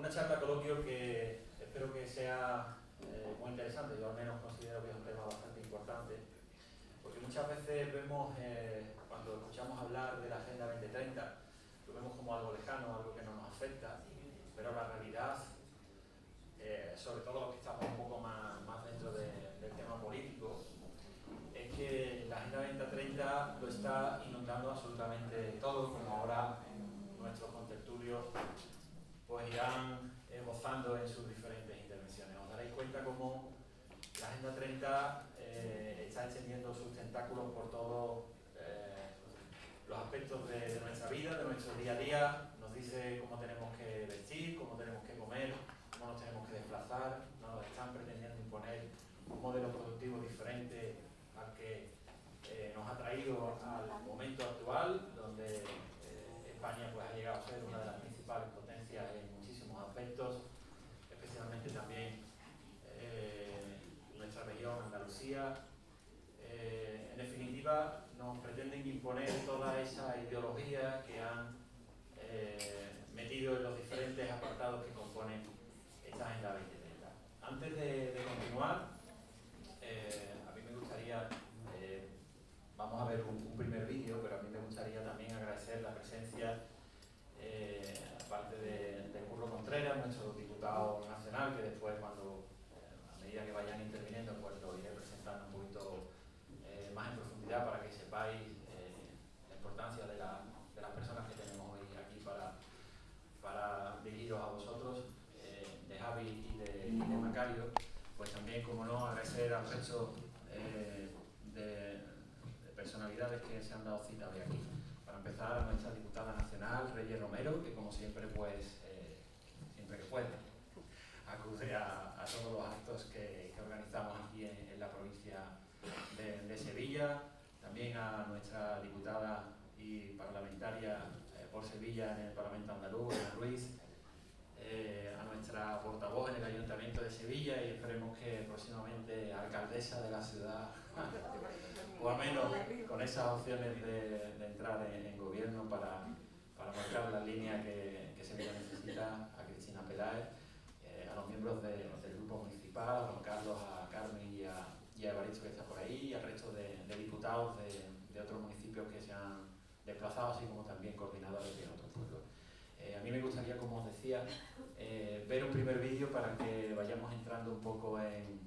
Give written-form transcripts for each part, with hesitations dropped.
una charla coloquio que espero que sea muy interesante. Yo al menos considero que es un tema bastante importante, porque muchas veces vemos, cuando escuchamos hablar de la Agenda 2030, lo vemos como algo lejano, algo que no nos afecta, pero la realidad, sobre todo los que estamos un poco más dentro del tema político, es que la Agenda 2030 lo está inundando absolutamente todo, como ahora nuestros contertulios pues irán gozando en sus diferentes intervenciones. Os daréis cuenta cómo la Agenda 30 está extendiendo sus tentáculos por todos los aspectos de nuestra vida, de nuestro día a día. Nos dice cómo tenemos que vestir, cómo tenemos que comer, cómo nos tenemos que desplazar. Nos están pretendiendo imponer un modelo productivo diferente al que nos ha traído al momento actual, donde España pues, ha llegado a ser una de las principales potencias en muchísimos aspectos, especialmente también nuestra región, Andalucía. En definitiva, nos pretenden imponer toda esa ideología que han metido en los diferentes apartados que componen esta Agenda 2030. Antes de continuar, a mí me gustaría, vamos a ver un primer vídeo, pero a mí me gustaría también agradecer la presencia, aparte de Curro Contreras, nuestro diputado nacional, que después cuando, a medida que vayan interviniendo, pues lo iré presentando un poquito más en profundidad para que sepáis la importancia de las personas que tenemos hoy aquí para dirigiros a vosotros, de Javi y de Macario. Pues también, como no, agradecer al resto de personalidades que se han dado cita hoy aquí. Para empezar, a nuestra diputada nacional, Reyes Romero, que como siempre, pues, siempre que puede, acude a todos los actos que organizamos aquí en la provincia de Sevilla. También a nuestra diputada y parlamentaria por Sevilla en el Parlamento andaluz, Ana Ruiz, a nuestra portavoz en el Ayuntamiento de Sevilla y esperemos que próximamente alcaldesa de la ciudad, o al menos con esas opciones de entrar en gobierno para marcar la línea que Sevilla necesita, a Cristina Peláez, a los miembros del grupo municipal, a Juan Carlos, a Carmen y a Evaristo que está por ahí, y al resto de diputados de otros municipios que se han desplazado, así como también coordinadores de otros pueblos. A mí me gustaría, como os decía, ver un primer vídeo para que vayamos entrando un poco en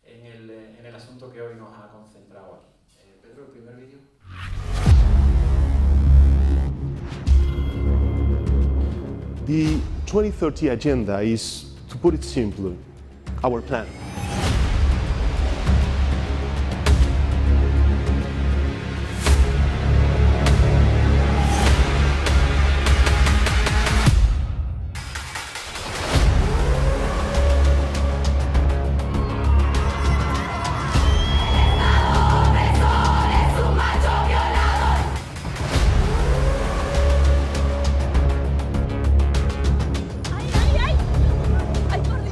el asunto que hoy nos ha concentrado aquí. Pedro, el primer vídeo. The 2030 agenda is, to put it simply, our plan.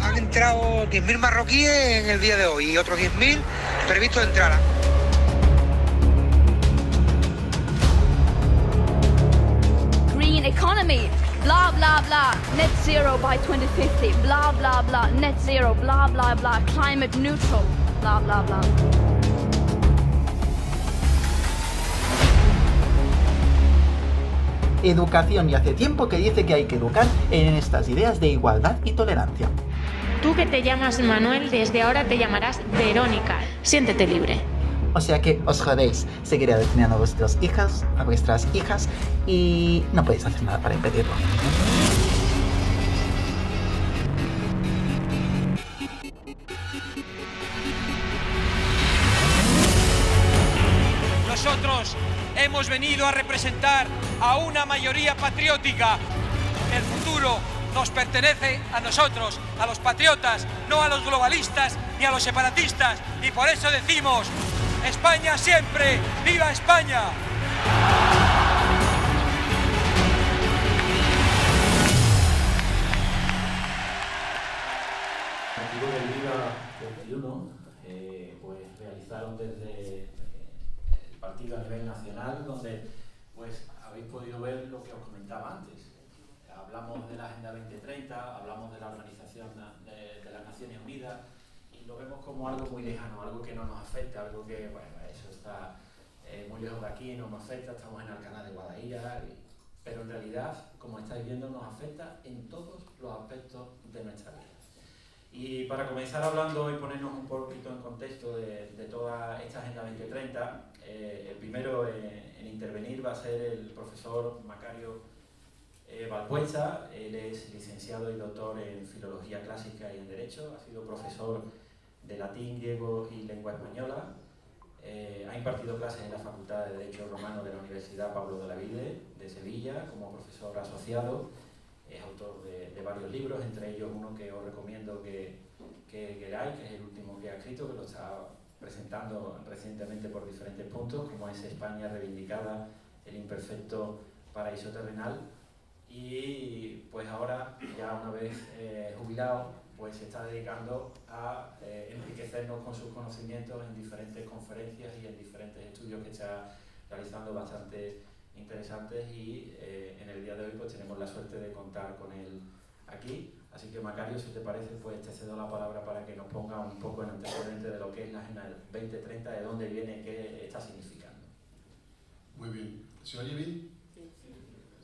Han entrado 10.000 marroquíes en el día de hoy y otros 10.000 previstos entrar. Green economy, blah blah blah, net zero by 2050, blah blah blah, net zero, blah blah blah, climate neutral, blah blah blah. Educación, y hace tiempo que dice que hay que educar en estas ideas de igualdad y tolerancia. Tú que te llamas Manuel, desde ahora te llamarás Verónica. Siéntete libre. O sea que os jodéis, seguiré adoctrinando a vuestros hijos, a vuestras hijas, y no podéis hacer nada para impedirlo. Nosotros hemos venido a representar a una mayoría patriótica. El futuro nos pertenece a nosotros, a los patriotas, no a los globalistas ni a los separatistas. Y por eso decimos, España siempre, ¡viva España! El motivo del Viva 21, pues realizaron desde el partido a nivel nacional, donde pues habéis podido ver lo que os comentaba antes. Hablamos de la Agenda 2030, 2030, hablamos de la Organización de las Naciones Unidas y lo vemos como algo muy lejano, algo que no nos afecta, algo que, bueno, eso está muy lejos de aquí, no nos afecta, estamos en Alcalá de Guadaira, pero en realidad, como estáis viendo, nos afecta en todos los aspectos de nuestra vida. Y para comenzar hablando y ponernos un poquito en contexto de toda esta Agenda 2030, el primero en intervenir va a ser el profesor Macario Valpuesta. Él es licenciado y doctor en Filología Clásica y en Derecho, ha sido profesor de latín, griego y lengua española, ha impartido clases en la Facultad de Derecho Romano de la Universidad Pablo de Olavide de Sevilla como profesor asociado. Es autor de varios libros, entre ellos uno que os recomiendo que leáis, que es el último que ha escrito, que lo está presentando recientemente por diferentes puntos, como es España reivindicada, el imperfecto paraíso terrenal. Y pues ahora, ya una vez jubilado, pues se está dedicando a enriquecernos con sus conocimientos en diferentes conferencias y en diferentes estudios que está realizando bastante interesantes, y en el día de hoy pues tenemos la suerte de contar con él aquí. Así que Macario, si te parece, pues te cedo la palabra para que nos ponga un poco en antecedente de lo que es la Agenda 2030, de dónde viene, qué está significando. Muy bien. ¿Se oye bien? Sí.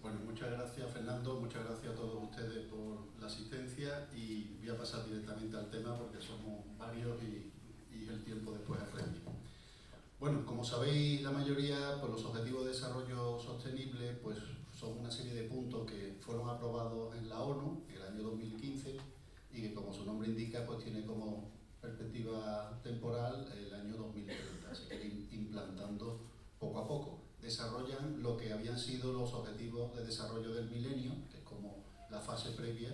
Bueno, muchas gracias, Fernando, muchas gracias a todos ustedes por la asistencia, y voy a pasar directamente al tema porque somos varios y el tiempo después apremia. Bueno, como sabéis la mayoría, pues los Objetivos de Desarrollo Sostenible pues son una serie de puntos que fueron aprobados en la ONU en el año 2015 y que, como su nombre indica, pues tiene como perspectiva temporal el año 2030. Se quiere implantando poco a poco. Desarrollan lo que habían sido los Objetivos de Desarrollo del Milenio, que es como la fase previa,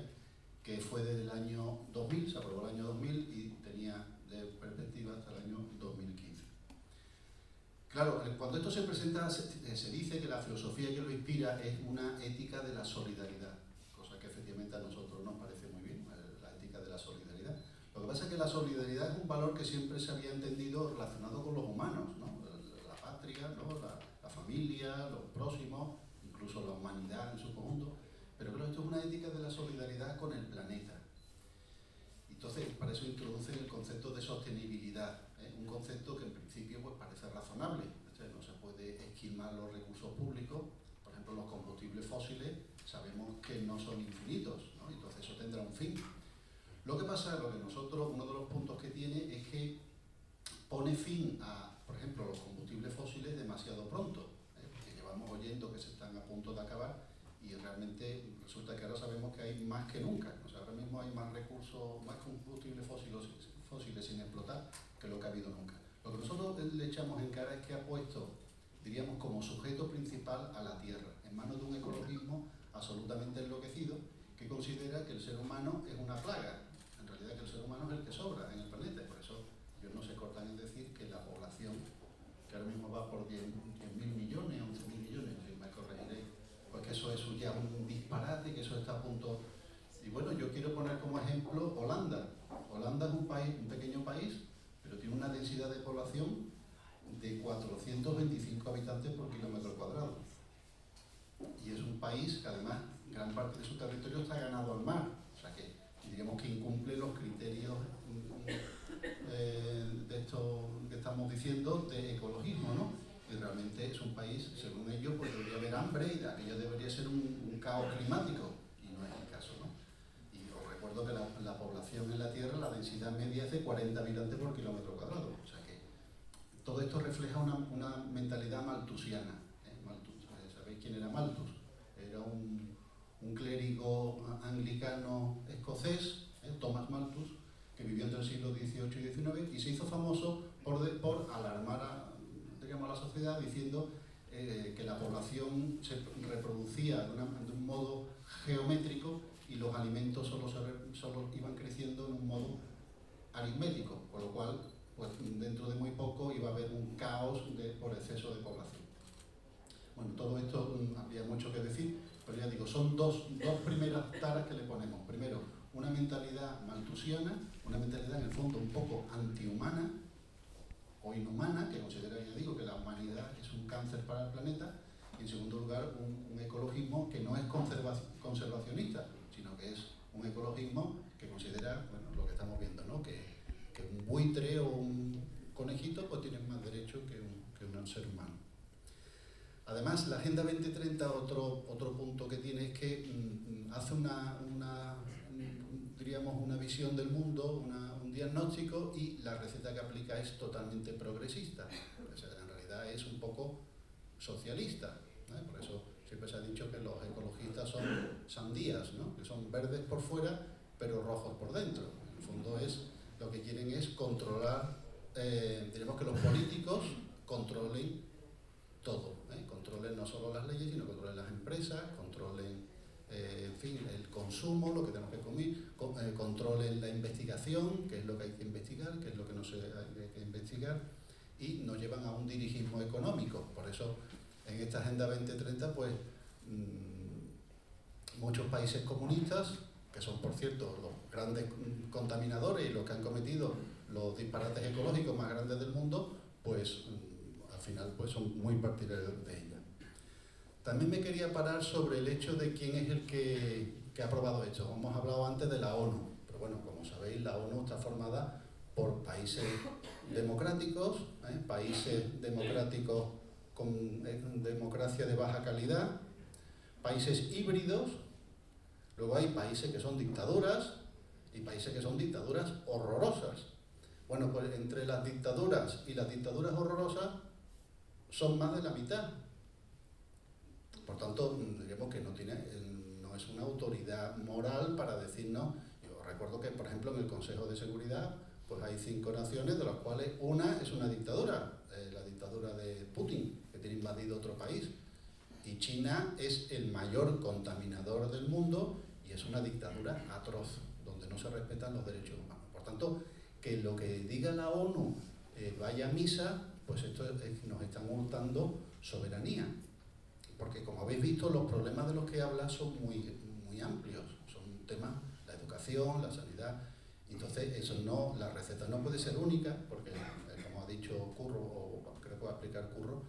que fue desde el año 2000, se aprobó el año 2000 y tenía de perspectiva hasta el año 2015. Claro, cuando esto se presenta se dice que la filosofía que lo inspira es una ética de la solidaridad, cosa que efectivamente a nosotros nos parece muy bien, la ética de la solidaridad. Lo que pasa es que la solidaridad es un valor que siempre se había entendido relacionado con los humanos, ¿no? La patria, ¿no? La familia, los próximos, incluso la humanidad en su conjunto. Pero claro, esto es una ética de la solidaridad con el planeta. Entonces, para eso introducen el concepto de sostenibilidad, un concepto que en principio pues parece razonable. No se puede esquilmar los recursos públicos, por ejemplo los combustibles fósiles, sabemos que no son infinitos, ¿no? Entonces eso tendrá un fin. Lo que pasa, lo que nosotros, uno de los puntos que tiene es que pone fin a, por ejemplo, los combustibles fósiles demasiado pronto, porque llevamos oyendo que se están a punto de acabar y realmente resulta que ahora sabemos que hay más que nunca. O sea, ahora mismo hay más recursos, más combustibles fósiles sin explotar que lo que ha habido nunca. Lo que nosotros le echamos en cara es que ha puesto, diríamos, como sujeto principal a la Tierra, en manos de un ecologismo absolutamente enloquecido que considera que el ser humano es una plaga. En realidad que el ser humano es el que sobra en el planeta, y por eso ellos no se cortan en decir que la población, que ahora mismo va por 10.000 millones, 11.000 millones, si me corregiréis, pues que eso es ya un disparate, que eso está a punto. Y bueno, yo quiero poner como ejemplo Holanda. Holanda es un país, un pequeño país, pero tiene una densidad de población de 425 habitantes por kilómetro cuadrado. Y es un país que además gran parte de su territorio está ganado al mar, o sea que diríamos que incumple los criterios de esto que estamos diciendo de ecologismo, ¿no? Y realmente es un país, según ellos, pues debería haber hambre y aquello debería ser un caos climático, y no es el caso, ¿no? Y os recuerdo que la población en la Tierra, la densidad media es de 40 habitantes por kilómetro cuadrado, o sea que todo esto refleja una mentalidad malthusiana. Malthus, ¿sabéis quién era Malthus? Era un clérigo anglicano escocés, Thomas Malthus, que vivió entre el siglo XVIII y XIX y se hizo famoso por alarmar a la sociedad diciendo que la población se reproducía de un modo geométrico y los alimentos solo iban creciendo en un modo aritmético, con lo cual pues dentro de muy poco iba a haber un caos por exceso de población. Bueno, todo esto habría mucho que decir, pero ya digo, son dos primeras taras que le ponemos. Primero, una mentalidad malthusiana, una mentalidad en el fondo un poco antihumana o inhumana, que considera, ya digo, que la humanidad es un cáncer para el planeta, y en segundo lugar un ecologismo que no es conservacionista, sino que es un ecologismo que considera, bueno, lo que estamos viendo, ¿no? Que un buitre o un conejito pues tienen más derecho que un ser humano. Además, la Agenda 2030, otro punto que tiene es que hace diríamos, una visión del mundo, un diagnóstico, y la receta que aplica es totalmente progresista. O sea, en realidad es un poco socialista, ¿no? Por eso siempre se ha dicho que los ecologistas son sandías, ¿no? Que son verdes por fuera, pero rojos por dentro. En el fondo lo que quieren es controlar, diremos que los políticos controlen todo, controlen no solo las leyes, sino controlen las empresas, controlen, en fin, el consumo, lo que tenemos que comer, controlen la investigación, qué es lo que hay que investigar, qué es lo que no se hay que investigar, y nos llevan a un dirigismo económico. Por eso, en esta Agenda 2030, pues, muchos países comunistas, que son, por cierto, los grandes contaminadores y los que han cometido los disparates ecológicos más grandes del mundo, pues, al final, pues, son muy partidarios de ella. También me quería parar sobre el hecho de quién es el que ha aprobado esto. Hemos hablado antes de la ONU, pero bueno, como sabéis, la ONU está formada por países democráticos, países democráticos con democracia de baja calidad, países híbridos, luego hay países que son dictaduras y países que son dictaduras horrorosas. Bueno, pues entre las dictaduras y las dictaduras horrorosas son más de la mitad. Por tanto, diríamos que no es una autoridad moral para decirnos. Yo recuerdo que, por ejemplo, en el Consejo de Seguridad, pues hay 5 naciones, de las cuales una es una dictadura, la dictadura de Putin, que tiene invadido otro país. Y China es el mayor contaminador del mundo y es una dictadura atroz, donde no se respetan los derechos humanos. Por tanto, que lo que diga la ONU vaya a misa, pues esto nos están hurtando soberanía. Porque, como habéis visto, los problemas de los que habla son muy, muy amplios. Son temas, la educación, la sanidad. Entonces, la receta no puede ser única, porque, como ha dicho Curro, o creo que va a explicar Curro,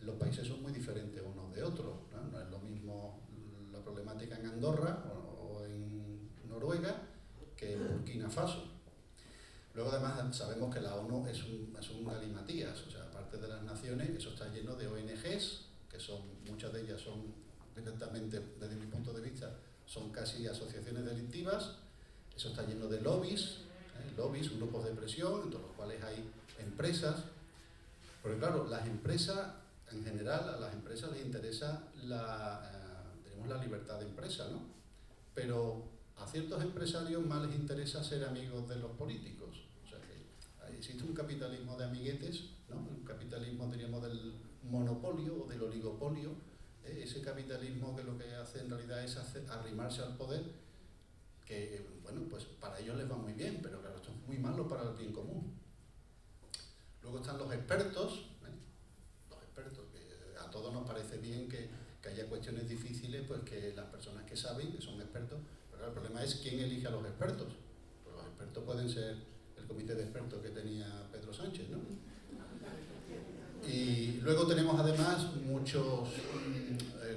los países son muy diferentes unos de otros, ¿no? No es lo mismo la problemática en Andorra o en Noruega que en Burkina Faso. Luego, además, sabemos que la ONU es un galimatías. O sea, aparte de las naciones, eso está lleno de ONGs, que muchas de ellas son directamente, desde mi punto de vista, son casi asociaciones delictivas. Eso está lleno de lobbies, grupos de presión, entre los cuales hay empresas. Porque claro, las empresas, en general, a las empresas les interesa la libertad de empresa, ¿no? Pero a ciertos empresarios más les interesa ser amigos de los políticos. O sea que existe un capitalismo de amiguetes, ¿no? Un capitalismo, diríamos, del monopolio o del oligopolio, ese capitalismo que lo que hace en realidad es arrimarse al poder, que, bueno, pues para ellos les va muy bien, pero claro, esto es muy malo para el bien común. Luego están los expertos, que a todos nos parece bien que haya cuestiones difíciles, pues que las personas que saben, que son expertos, pero el problema es quién elige a los expertos. Pues los expertos pueden ser el comité de expertos que tenía Pedro Sánchez, ¿no? Y luego tenemos además muchos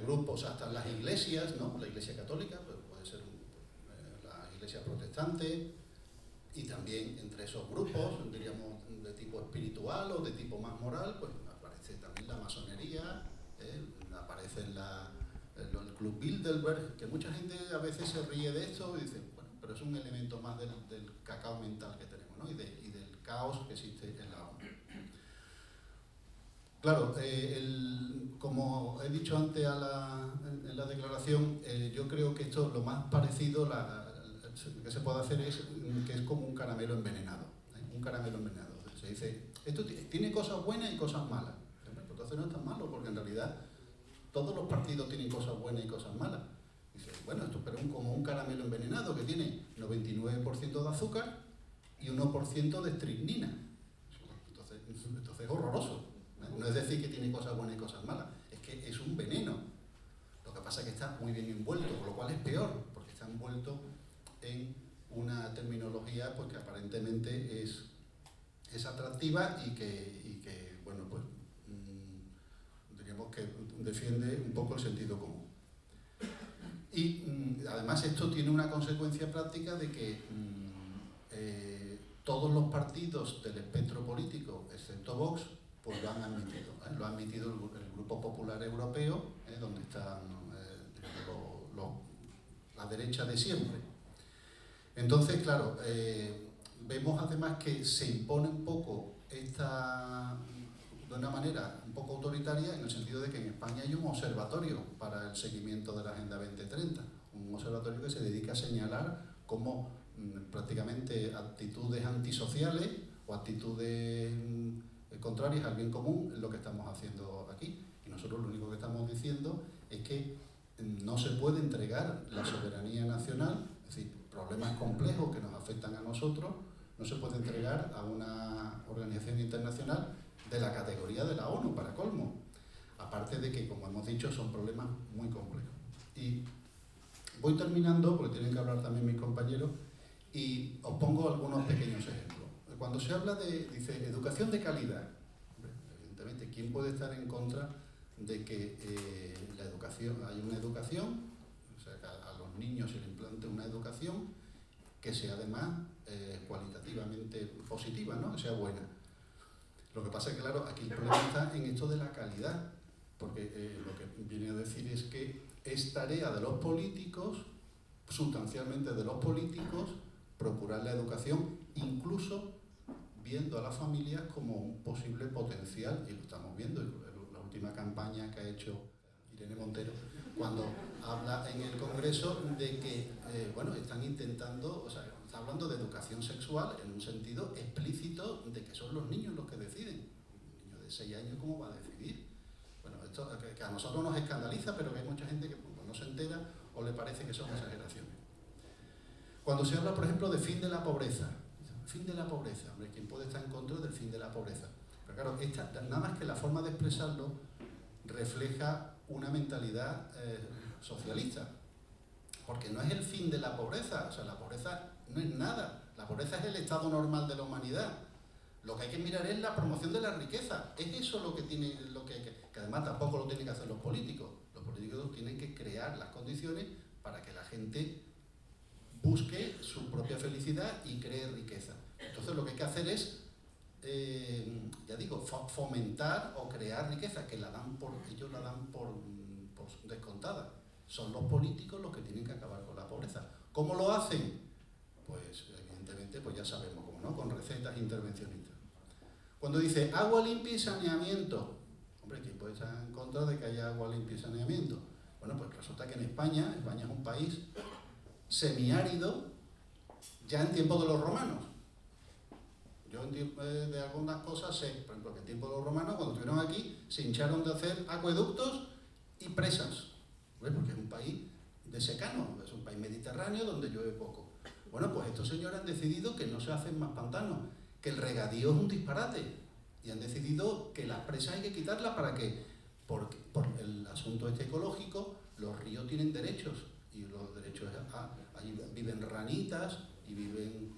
grupos, hasta las iglesias, ¿no? La Iglesia Católica, pues puede ser la Iglesia Protestante, y también entre esos grupos, diríamos, de tipo espiritual o de tipo más moral, pues aparece también la masonería, aparece el Club Bilderberg, que mucha gente a veces se ríe de esto y dice, bueno, pero es un elemento más del cacao mental que tenemos, ¿no? Y del caos que existe en la ONU. Claro, como he dicho antes en la declaración, yo creo que esto lo más parecido que se puede hacer es que es como un caramelo envenenado. Un caramelo envenenado. Se dice, esto tiene cosas buenas y cosas malas. Entonces no es tan malo, porque en realidad todos los partidos tienen cosas buenas y cosas malas. Dice, bueno, esto es como un caramelo envenenado que tiene 99% de azúcar y 1% de estricnina. Entonces es horroroso. No es decir que tiene cosas buenas y cosas malas, es que es un veneno. Lo que pasa es que está muy bien envuelto, por lo cual es peor, porque está envuelto en una terminología pues, que aparentemente es atractiva y que bueno, pues diríamos que defiende un poco el sentido común. Y además esto tiene una consecuencia práctica de que todos los partidos del espectro político, excepto Vox, pues lo han admitido. Lo ha admitido el Grupo Popular Europeo, donde están la derecha de siempre. Entonces, claro, vemos además que se impone un poco de una manera un poco autoritaria, en el sentido de que en España hay un observatorio para el seguimiento de la Agenda 2030, un observatorio que se dedica a señalar cómo prácticamente actitudes antisociales o actitudes contrarias al bien común es lo que estamos haciendo aquí. Y nosotros lo único que estamos diciendo es que no se puede entregar la soberanía nacional, es decir, problemas complejos que nos afectan a nosotros, no se puede entregar a una organización internacional de la categoría de la ONU, para colmo. Aparte de que, como hemos dicho, son problemas muy complejos. Y voy terminando, porque tienen que hablar también mis compañeros, y os pongo algunos pequeños ejemplos. Cuando se habla dice, educación de calidad, evidentemente, ¿quién puede estar en contra de que hay una educación, o sea, que a los niños se les implante una educación que sea además cualitativamente positiva, ¿no? Que sea buena? Lo que pasa es que, claro, aquí el problema está en esto de la calidad, porque lo que viene a decir es que es tarea de los políticos, sustancialmente de los políticos, procurar la educación, incluso viendo a las familias como un posible potencial, y lo estamos viendo en la última campaña que ha hecho Irene Montero, cuando habla en el Congreso de que, están intentando, o sea, está hablando de educación sexual en un sentido explícito de que son los niños los que deciden. Un niño de 6 años, ¿cómo va a decidir? Bueno, esto que a nosotros nos escandaliza, pero que hay mucha gente que no se entera o le parece que son exageraciones. Cuando se habla, por ejemplo, de fin de la pobreza, fin de la pobreza, hombre, ¿quién puede estar en contra del fin de la pobreza? Pero claro, nada más que la forma de expresarlo refleja una mentalidad socialista, porque no es el fin de la pobreza, o sea, la pobreza no es nada, la pobreza es el estado normal de la humanidad. Lo que hay que mirar es la promoción de la riqueza, es eso lo que tiene, que además tampoco lo tienen que hacer los políticos tienen que crear las condiciones para que la gente busque su propia felicidad y cree riqueza. Entonces lo que hay que hacer es, fomentar o crear riqueza, que ellos la dan por descontada. Son los políticos los que tienen que acabar con la pobreza. ¿Cómo lo hacen? Pues evidentemente ya sabemos cómo, ¿no? Con recetas intervencionistas. Cuando dice agua limpia y saneamiento, hombre, ¿quién puede estar en contra de que haya agua limpia y saneamiento? Bueno, pues resulta que en España es un país semiárido ya en tiempo de los romanos. Yo de algunas cosas sé, por ejemplo, que en tiempo de los romanos, cuando estuvieron aquí, se hincharon de hacer acueductos y presas, porque es un país de secano, es un país mediterráneo donde llueve poco. Bueno, pues estos señores han decidido que no se hacen más pantanos, que el regadío es un disparate, y han decidido que las presas hay que quitarlas para que, por el asunto ecológico, los ríos tienen derechos, y los derechos ahí viven ranitas y viven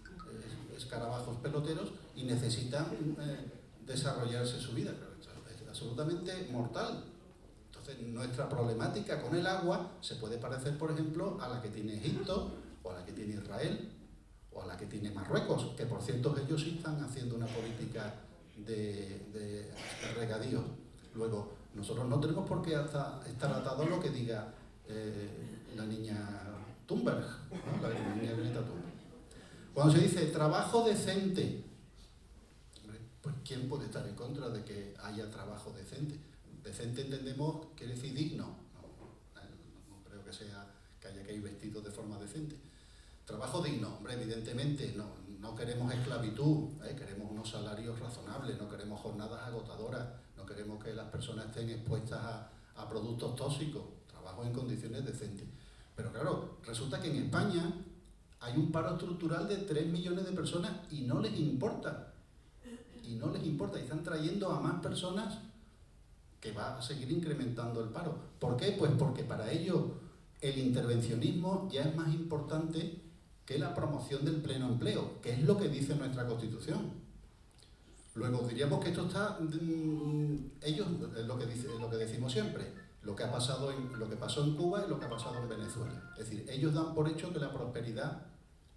escarabajos peloteros y necesitan desarrollarse su vida. Pero esto es absolutamente mortal. Entonces, nuestra problemática con el agua se puede parecer, por ejemplo, a la que tiene Egipto, o a la que tiene Israel, o a la que tiene Marruecos, que por cierto ellos sí están haciendo una política de regadío. Luego, nosotros no tenemos por qué estar atados a lo que diga la niña Thunberg, ¿no? La niña Greta Thunberg. Cuando se dice trabajo decente, pues ¿quién puede estar en contra de que haya trabajo decente? Decente entendemos, quiere decir digno. No creo que haya que ir vestido de forma decente. Trabajo digno, hombre, evidentemente no queremos esclavitud, queremos unos salarios razonables, no queremos jornadas agotadoras, no queremos que las personas estén expuestas a productos tóxicos, trabajo en condiciones decentes. Pero claro, resulta que en España hay un paro estructural de 3 millones de personas y no les importa. Y están trayendo a más personas que va a seguir incrementando el paro. ¿Por qué? Pues porque para ellos el intervencionismo ya es más importante que la promoción del pleno empleo, que es lo que dice nuestra Constitución. Luego diríamos que esto está, ellos, es lo que decimos siempre, lo que pasó en Cuba y lo que ha pasado en Venezuela. Es decir, ellos dan por hecho que la prosperidad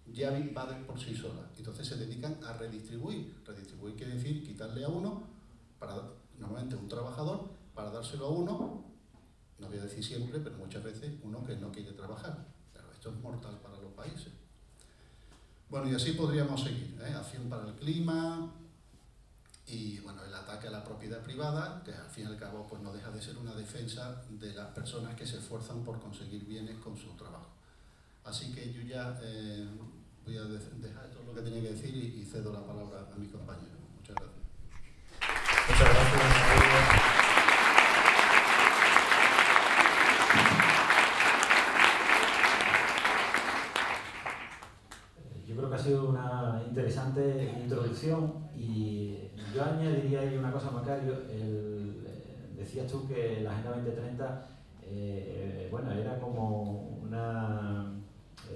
ya va por sí sola. Entonces se dedican a redistribuir. Redistribuir quiere decir quitarle a uno, normalmente un trabajador, para dárselo a uno, no voy a decir siempre, pero muchas veces uno que no quiere trabajar. Pero esto es mortal para los países. Bueno, y así podríamos seguir, ¿eh? Acción para el clima y bueno, el ataque a la propiedad privada, que al fin y al cabo pues no deja de ser una defensa de las personas que se esfuerzan por conseguir bienes con su trabajo. Así que yo ya voy a dejar todo lo que tenía que decir y cedo la palabra a mi compañero. Muchas gracias. Muchas gracias. Yo creo que ha sido una interesante introducción y yo añadiría ahí una cosa, Macario. Decías tú que la Agenda 2030 bueno, era como una...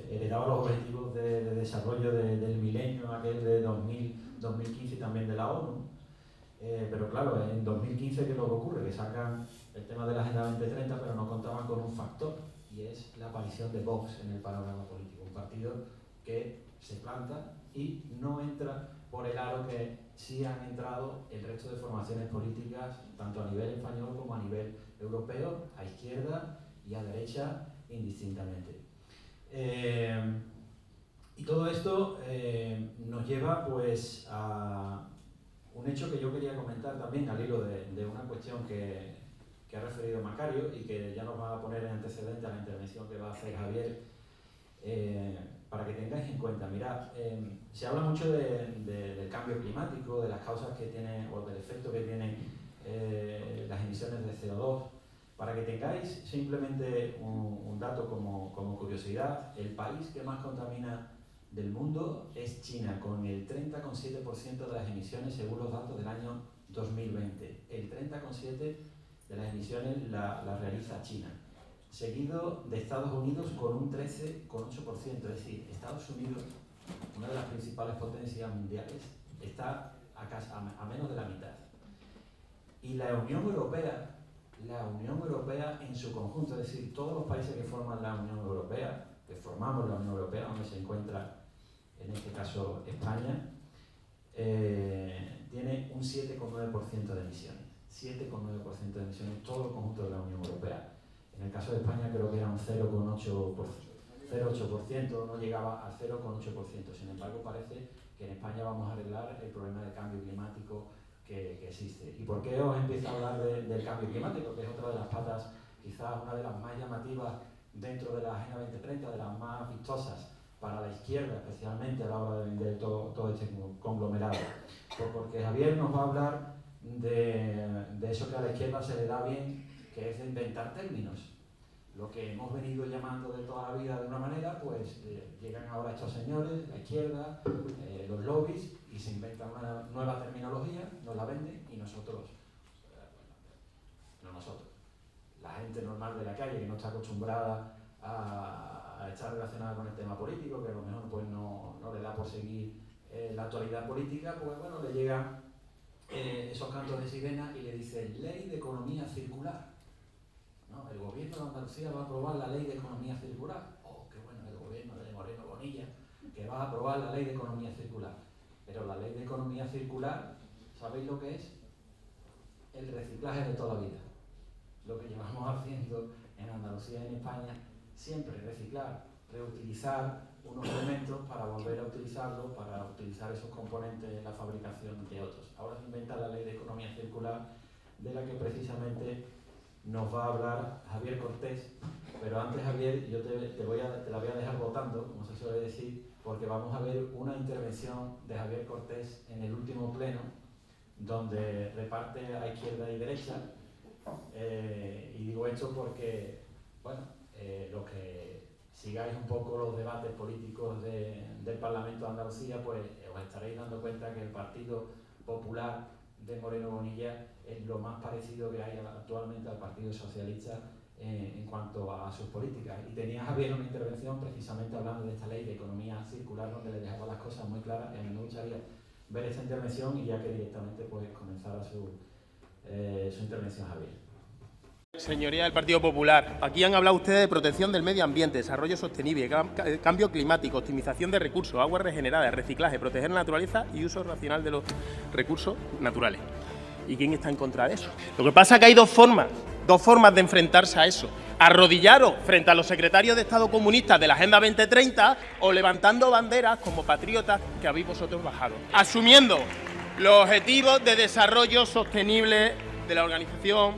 heredaba los objetivos de desarrollo del milenio, aquel de 2015 y también de la ONU. Pero claro, en 2015, ¿qué es lo que ocurre? Que sacan el tema de la Agenda 2030, pero no contaban con un factor, y es la aparición de Vox en el panorama político. Un partido que se planta y no entra por el aro que sí han entrado el resto de formaciones políticas, tanto a nivel español como a nivel europeo, a izquierda y a derecha indistintamente. Y todo esto nos lleva pues a un hecho que yo quería comentar también al hilo de una cuestión que ha referido Macario y que ya nos va a poner en antecedente a la intervención que va a hacer Javier, para que tengáis en cuenta. Mirad, se habla mucho del cambio climático, de las causas que tiene o del efecto que tienen las emisiones de CO2. Para que tengáis simplemente un dato como curiosidad, el país que más contamina del mundo es China, con el 30,7% de las emisiones según los datos del año 2020. El 30,7% de las emisiones la realiza China, seguido de Estados Unidos con un 13,8%. Es decir, Estados Unidos, una de las principales potencias mundiales, está a menos de la mitad. Y la Unión Europea en su conjunto, es decir, todos los países que forman la Unión Europea, que formamos la Unión Europea, donde se encuentra en este caso España, tiene un 7,9% de emisiones. 7,9% de emisiones, todo el conjunto de la Unión Europea. En el caso de España creo que era un 0,8%, no llegaba al 0,8%. Sin embargo, parece que en España vamos a arreglar el problema del cambio climático que existe. ¿Y por qué os empiezo a hablar del cambio climático? Que es otra de las patas, quizás una de las más llamativas dentro de la Agenda 2030, de las más vistosas para la izquierda, especialmente a la hora de vender todo este conglomerado. Pues porque Javier nos va a hablar de eso que a la izquierda se le da bien, que es de inventar términos. Lo que hemos venido llamando de toda la vida de una manera, pues llegan ahora estos señores, la izquierda, los lobbies, y se inventan una nueva terminología, nos la venden y nosotros, no nosotros, la gente normal de la calle que no está acostumbrada a estar relacionada con el tema político, que a lo mejor pues no le da por seguir la actualidad política, pues bueno, le llegan esos cantos de sirena y le dicen ley de economía circular. ¿No? El gobierno de Andalucía va a aprobar la ley de economía circular. Oh, qué bueno, el gobierno de Moreno Bonilla, que va a aprobar la ley de economía circular. Pero la ley de economía circular, ¿sabéis lo que es? El reciclaje de toda la vida. Lo que llevamos haciendo en Andalucía y en España, siempre reciclar, reutilizar unos elementos para volver a utilizarlos, para utilizar esos componentes en la fabricación de otros. Ahora se inventa la ley de economía circular, de la que precisamente nos va a hablar Javier Cortés, pero antes, Javier, yo te la voy a dejar votando, como se suele decir, porque vamos a ver una intervención de Javier Cortés en el último pleno, donde reparte a izquierda y derecha, y digo esto porque, bueno, los que sigáis un poco los debates políticos del Parlamento de Andalucía, pues os estaréis dando cuenta que el Partido Popular de Moreno Bonilla es lo más parecido que hay actualmente al Partido Socialista en cuanto a sus políticas. Y tenía Javier una intervención precisamente hablando de esta ley de economía circular, donde le dejaba las cosas muy claras, y a mí me gustaría ver esta intervención y ya que directamente pues comenzara su intervención, Javier. Señoría del Partido Popular, aquí han hablado ustedes de protección del medio ambiente, desarrollo sostenible, cambio climático, optimización de recursos, aguas regeneradas, reciclaje, proteger la naturaleza y uso racional de los recursos naturales. ¿Y quién está en contra de eso? Lo que pasa es que hay dos formas de enfrentarse a eso. Arrodillaros frente a los secretarios de Estado comunistas de la Agenda 2030 o levantando banderas como patriotas que habéis vosotros bajado. Asumiendo los objetivos de desarrollo sostenible de la Organización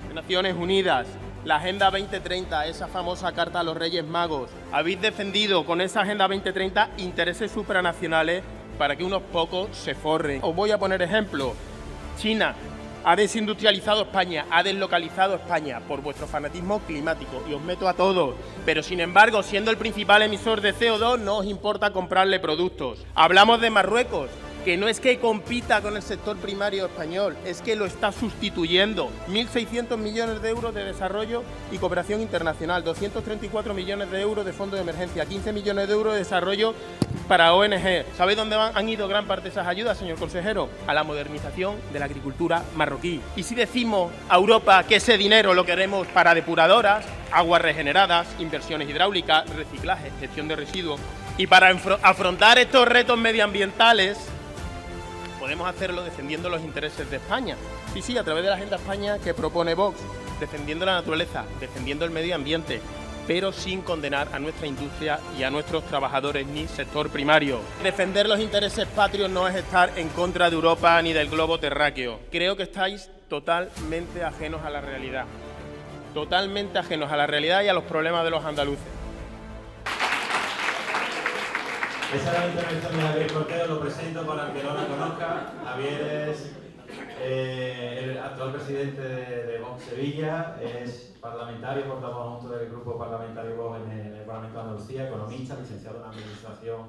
de Naciones Unidas, la Agenda 2030, esa famosa carta a los Reyes Magos. Habéis defendido con esa Agenda 2030 intereses supranacionales para que unos pocos se forren. Os voy a poner ejemplo. China ha desindustrializado España, ha deslocalizado España por vuestro fanatismo climático y os meto a todos. Pero sin embargo, siendo el principal emisor de CO2, no os importa comprarle productos. Hablamos de Marruecos, que no es que compita con el sector primario español, es que lo está sustituyendo. 1.600 millones de euros de desarrollo y cooperación internacional, 234 millones de euros de fondo de emergencia, 15 millones de euros de desarrollo para ONG. ¿Sabéis dónde han ido gran parte de esas ayudas, señor consejero? A la modernización de la agricultura marroquí. Y si decimos a Europa que ese dinero lo queremos para depuradoras, aguas regeneradas, inversiones hidráulicas, reciclaje, gestión de residuos, y para afrontar estos retos medioambientales, podemos hacerlo defendiendo los intereses de España. Sí, a través de la Agenda España que propone Vox, defendiendo la naturaleza, defendiendo el medio ambiente, pero sin condenar a nuestra industria y a nuestros trabajadores ni sector primario. Defender los intereses patrios no es estar en contra de Europa ni del globo terráqueo. Creo que estáis totalmente ajenos a la realidad. Totalmente ajenos a la realidad y a los problemas de los andaluces. Esa es la intervención de Javier Corteo, lo presento para el que no la conozca. Javier es el actual presidente de Vox Sevilla, es parlamentario, portavoz junto del grupo parlamentario Vox en el Parlamento de Andalucía, economista, licenciado en Administración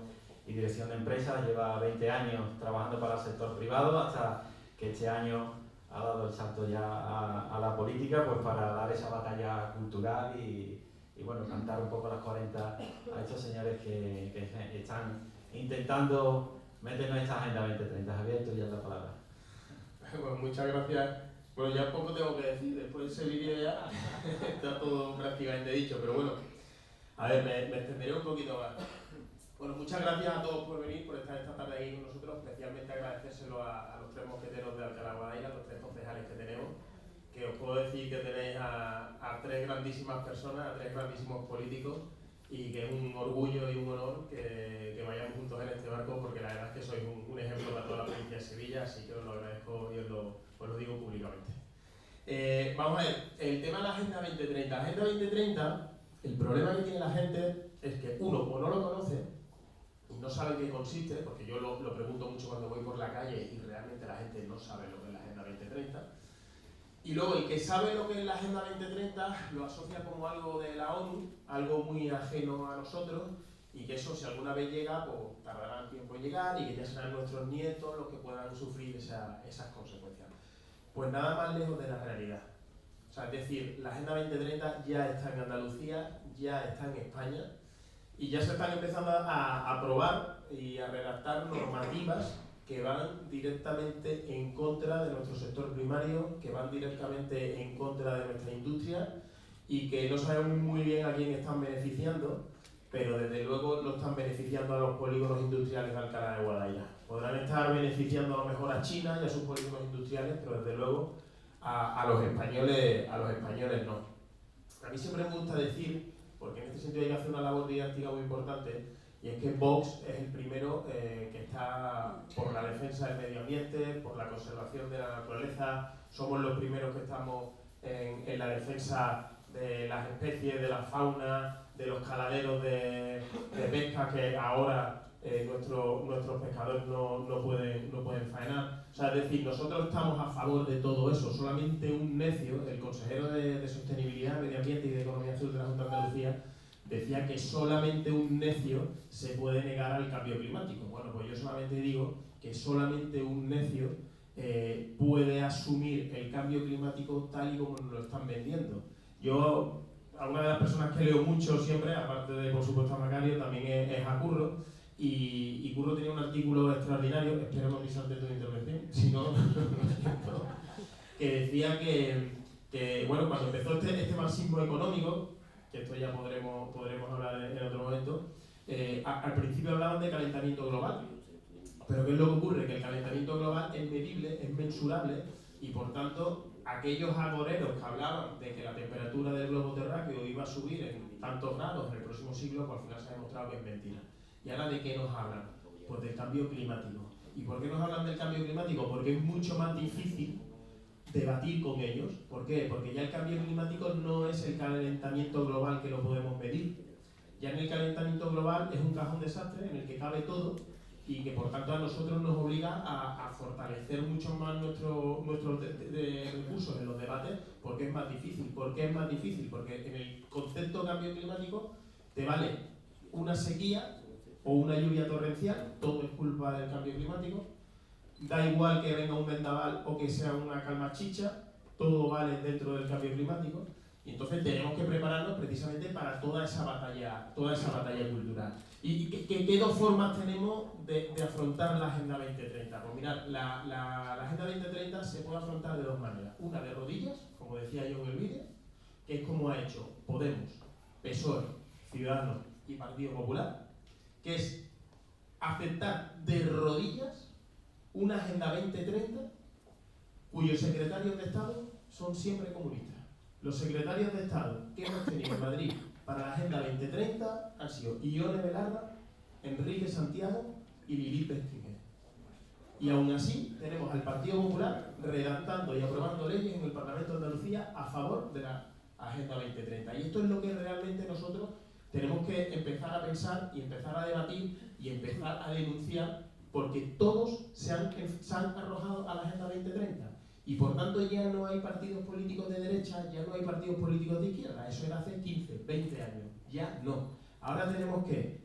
y Dirección de Empresas, lleva 20 años trabajando para el sector privado hasta que este año ha dado el salto ya a la política, pues para dar esa batalla cultural y bueno, cantar un poco las 40 a estos señores que están intentando meternos en esta Agenda 2030. Javier, tú ya la palabra. Bueno, muchas gracias. Bueno, ya poco tengo que decir, después de ese vídeo ya está todo prácticamente dicho, pero bueno, a ver, me extenderé un poquito más. Bueno, muchas gracias a todos por venir, por estar esta tarde aquí con nosotros, especialmente agradecérselo a los tres mosqueteros de Alcalá de Guadaira, los tres concejales que tenemos, que os puedo decir que tenéis a tres grandísimas personas, a tres grandísimos políticos, y que es un orgullo y un honor que vayamos juntos en este barco, porque la verdad es que sois un ejemplo para toda la provincia de Sevilla, así que os lo agradezco y os lo digo públicamente. Vamos a ver, el tema de la Agenda 2030. La Agenda 2030, el problema que tiene la gente es que uno, o no lo conoce, y no sabe en qué consiste, porque yo lo pregunto mucho cuando voy por la calle y realmente la gente no sabe lo que es la Agenda 2030. Y luego el que sabe lo que es la Agenda 2030 lo asocia como algo de la ONU, algo muy ajeno a nosotros, y que eso si alguna vez llega, pues tardará tiempo en llegar y que ya serán nuestros nietos los que puedan sufrir esas consecuencias. Pues nada más lejos de la realidad. O sea, es decir, la Agenda 2030 ya está en Andalucía, ya está en España, y ya se están empezando a aprobar y a redactar normativas que van directamente en contra de nuestro sector primario, que van directamente en contra de nuestra industria y que no sabemos muy bien a quién están beneficiando, pero desde luego no están beneficiando a los polígonos industriales de Alcalá de Guadaira. Podrán estar beneficiando a lo mejor a China y a sus polígonos industriales, pero desde luego a los españoles no. A mí siempre me gusta decir, porque en este sentido hay que hacer una labor didáctica muy importante, y es que Vox es el primero que está por la defensa del medio ambiente, por la conservación de la naturaleza. Somos los primeros que estamos en la defensa de las especies, de la fauna, de los caladeros de pesca que ahora nuestros pescadores no pueden faenar. O sea, es decir, nosotros estamos a favor de todo eso. Solamente un necio, el consejero de Sostenibilidad, Medio Ambiente y de Economía Azul de la Junta de Andalucía, decía que solamente un necio se puede negar al cambio climático. Bueno, pues yo solamente digo que solamente un necio puede asumir el cambio climático tal y como nos lo están vendiendo. Yo, a una de las personas que leo mucho siempre, aparte de por supuesto a Macario, también es a Curro, y Curro tenía un artículo extraordinario, espero no pisarte tu intervención, si no, que decía que que bueno, cuando empezó este marxismo económico, que esto ya podremos hablar en otro momento, al principio hablaban de calentamiento global. Pero ¿qué es lo que ocurre? Que el calentamiento global es medible, es mensurable, y por tanto aquellos agoreros que hablaban de que la temperatura del globo terráqueo iba a subir en tantos grados en el próximo siglo, pues al final se ha demostrado que es mentira. ¿Y ahora de qué nos hablan? Pues del cambio climático. ¿Y por qué nos hablan del cambio climático? Porque es mucho más difícil debatir con ellos. ¿Por qué? Porque ya el cambio climático no es el calentamiento global que lo podemos medir. Ya en el calentamiento global es un cajón desastre en el que cabe todo, y que por tanto a nosotros nos obliga a fortalecer mucho más nuestros recursos en los debates, porque es más difícil. ¿Por qué es más difícil? Porque en el concepto de cambio climático te vale una sequía o una lluvia torrencial, todo es culpa del cambio climático, da igual que venga un vendaval o que sea una calma chicha, todo vale dentro del cambio climático, y entonces tenemos que prepararnos precisamente para toda esa batalla cultural. ¿Y qué dos formas tenemos de afrontar la Agenda 2030? Pues mirad, la Agenda 2030 se puede afrontar de dos maneras. Una de rodillas, como decía yo en el vídeo, que es como ha hecho Podemos, PSOE, Ciudadanos y Partido Popular, que es aceptar de rodillas una Agenda 2030 cuyos secretarios de Estado son siempre comunistas. Los secretarios de Estado que hemos tenido en Madrid para la Agenda 2030 han sido Ione Belarra, Enrique Santiago y Lilith Beskinger. Y aún así tenemos al Partido Popular redactando y aprobando leyes en el Parlamento de Andalucía a favor de la Agenda 2030. Y esto es lo que realmente nosotros tenemos que empezar a pensar y empezar a debatir y empezar a denunciar, porque todos se han arrojado a la Agenda 2030. Y por tanto ya no hay partidos políticos de derecha, ya no hay partidos políticos de izquierda. Eso era hace 15, 20 años. Ya no. Ahora tenemos que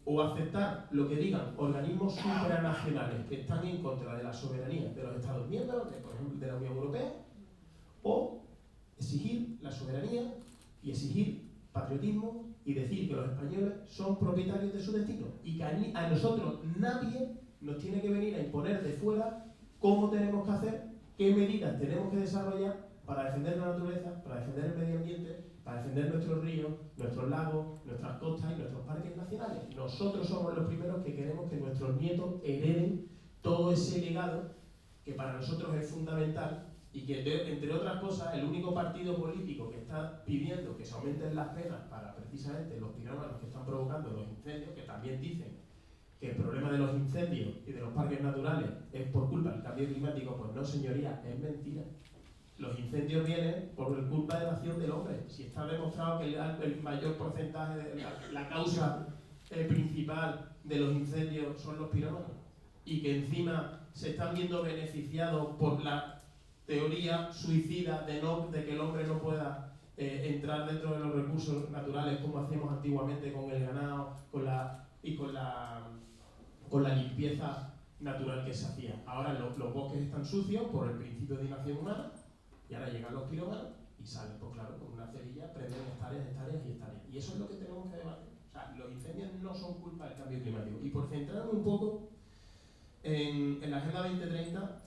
o aceptar lo que digan organismos supranacionales que están en contra de la soberanía de los Estados miembros, por ejemplo de la Unión Europea, o exigir la soberanía y exigir patriotismo y decir que los españoles son propietarios de su destino y que a nosotros nadie nos tiene que venir a imponer de fuera cómo tenemos que hacer, qué medidas tenemos que desarrollar para defender la naturaleza, para defender el medio ambiente, para defender nuestros ríos, nuestros lagos, nuestras costas y nuestros parques nacionales. Nosotros somos los primeros que queremos que nuestros nietos hereden todo ese legado que para nosotros es fundamental, y que, entre otras cosas, el único partido político que está pidiendo que se aumenten las penas para precisamente los pirómanos que están provocando los incendios, que también dicen que el problema de los incendios y de los parques naturales es por culpa del cambio climático, pues no, señoría, es mentira. Los incendios vienen por culpa de la acción del hombre. Si está demostrado que el mayor porcentaje de la causa principal de los incendios son los pirómanos, y que encima se están viendo beneficiados por la teoría suicida de que el hombre no pueda entrar dentro de los recursos naturales como hacíamos antiguamente con el ganado con la limpieza natural que se hacía. Ahora los bosques están sucios por el principio de inacción humana, y ahora llegan los pirómanos y salen, pues claro, con una cerilla, prenden hectáreas y hectáreas. Y eso es lo que tenemos que debatir. O sea, los incendios no son culpa del cambio climático. Y por centrarme un poco en la Agenda 2030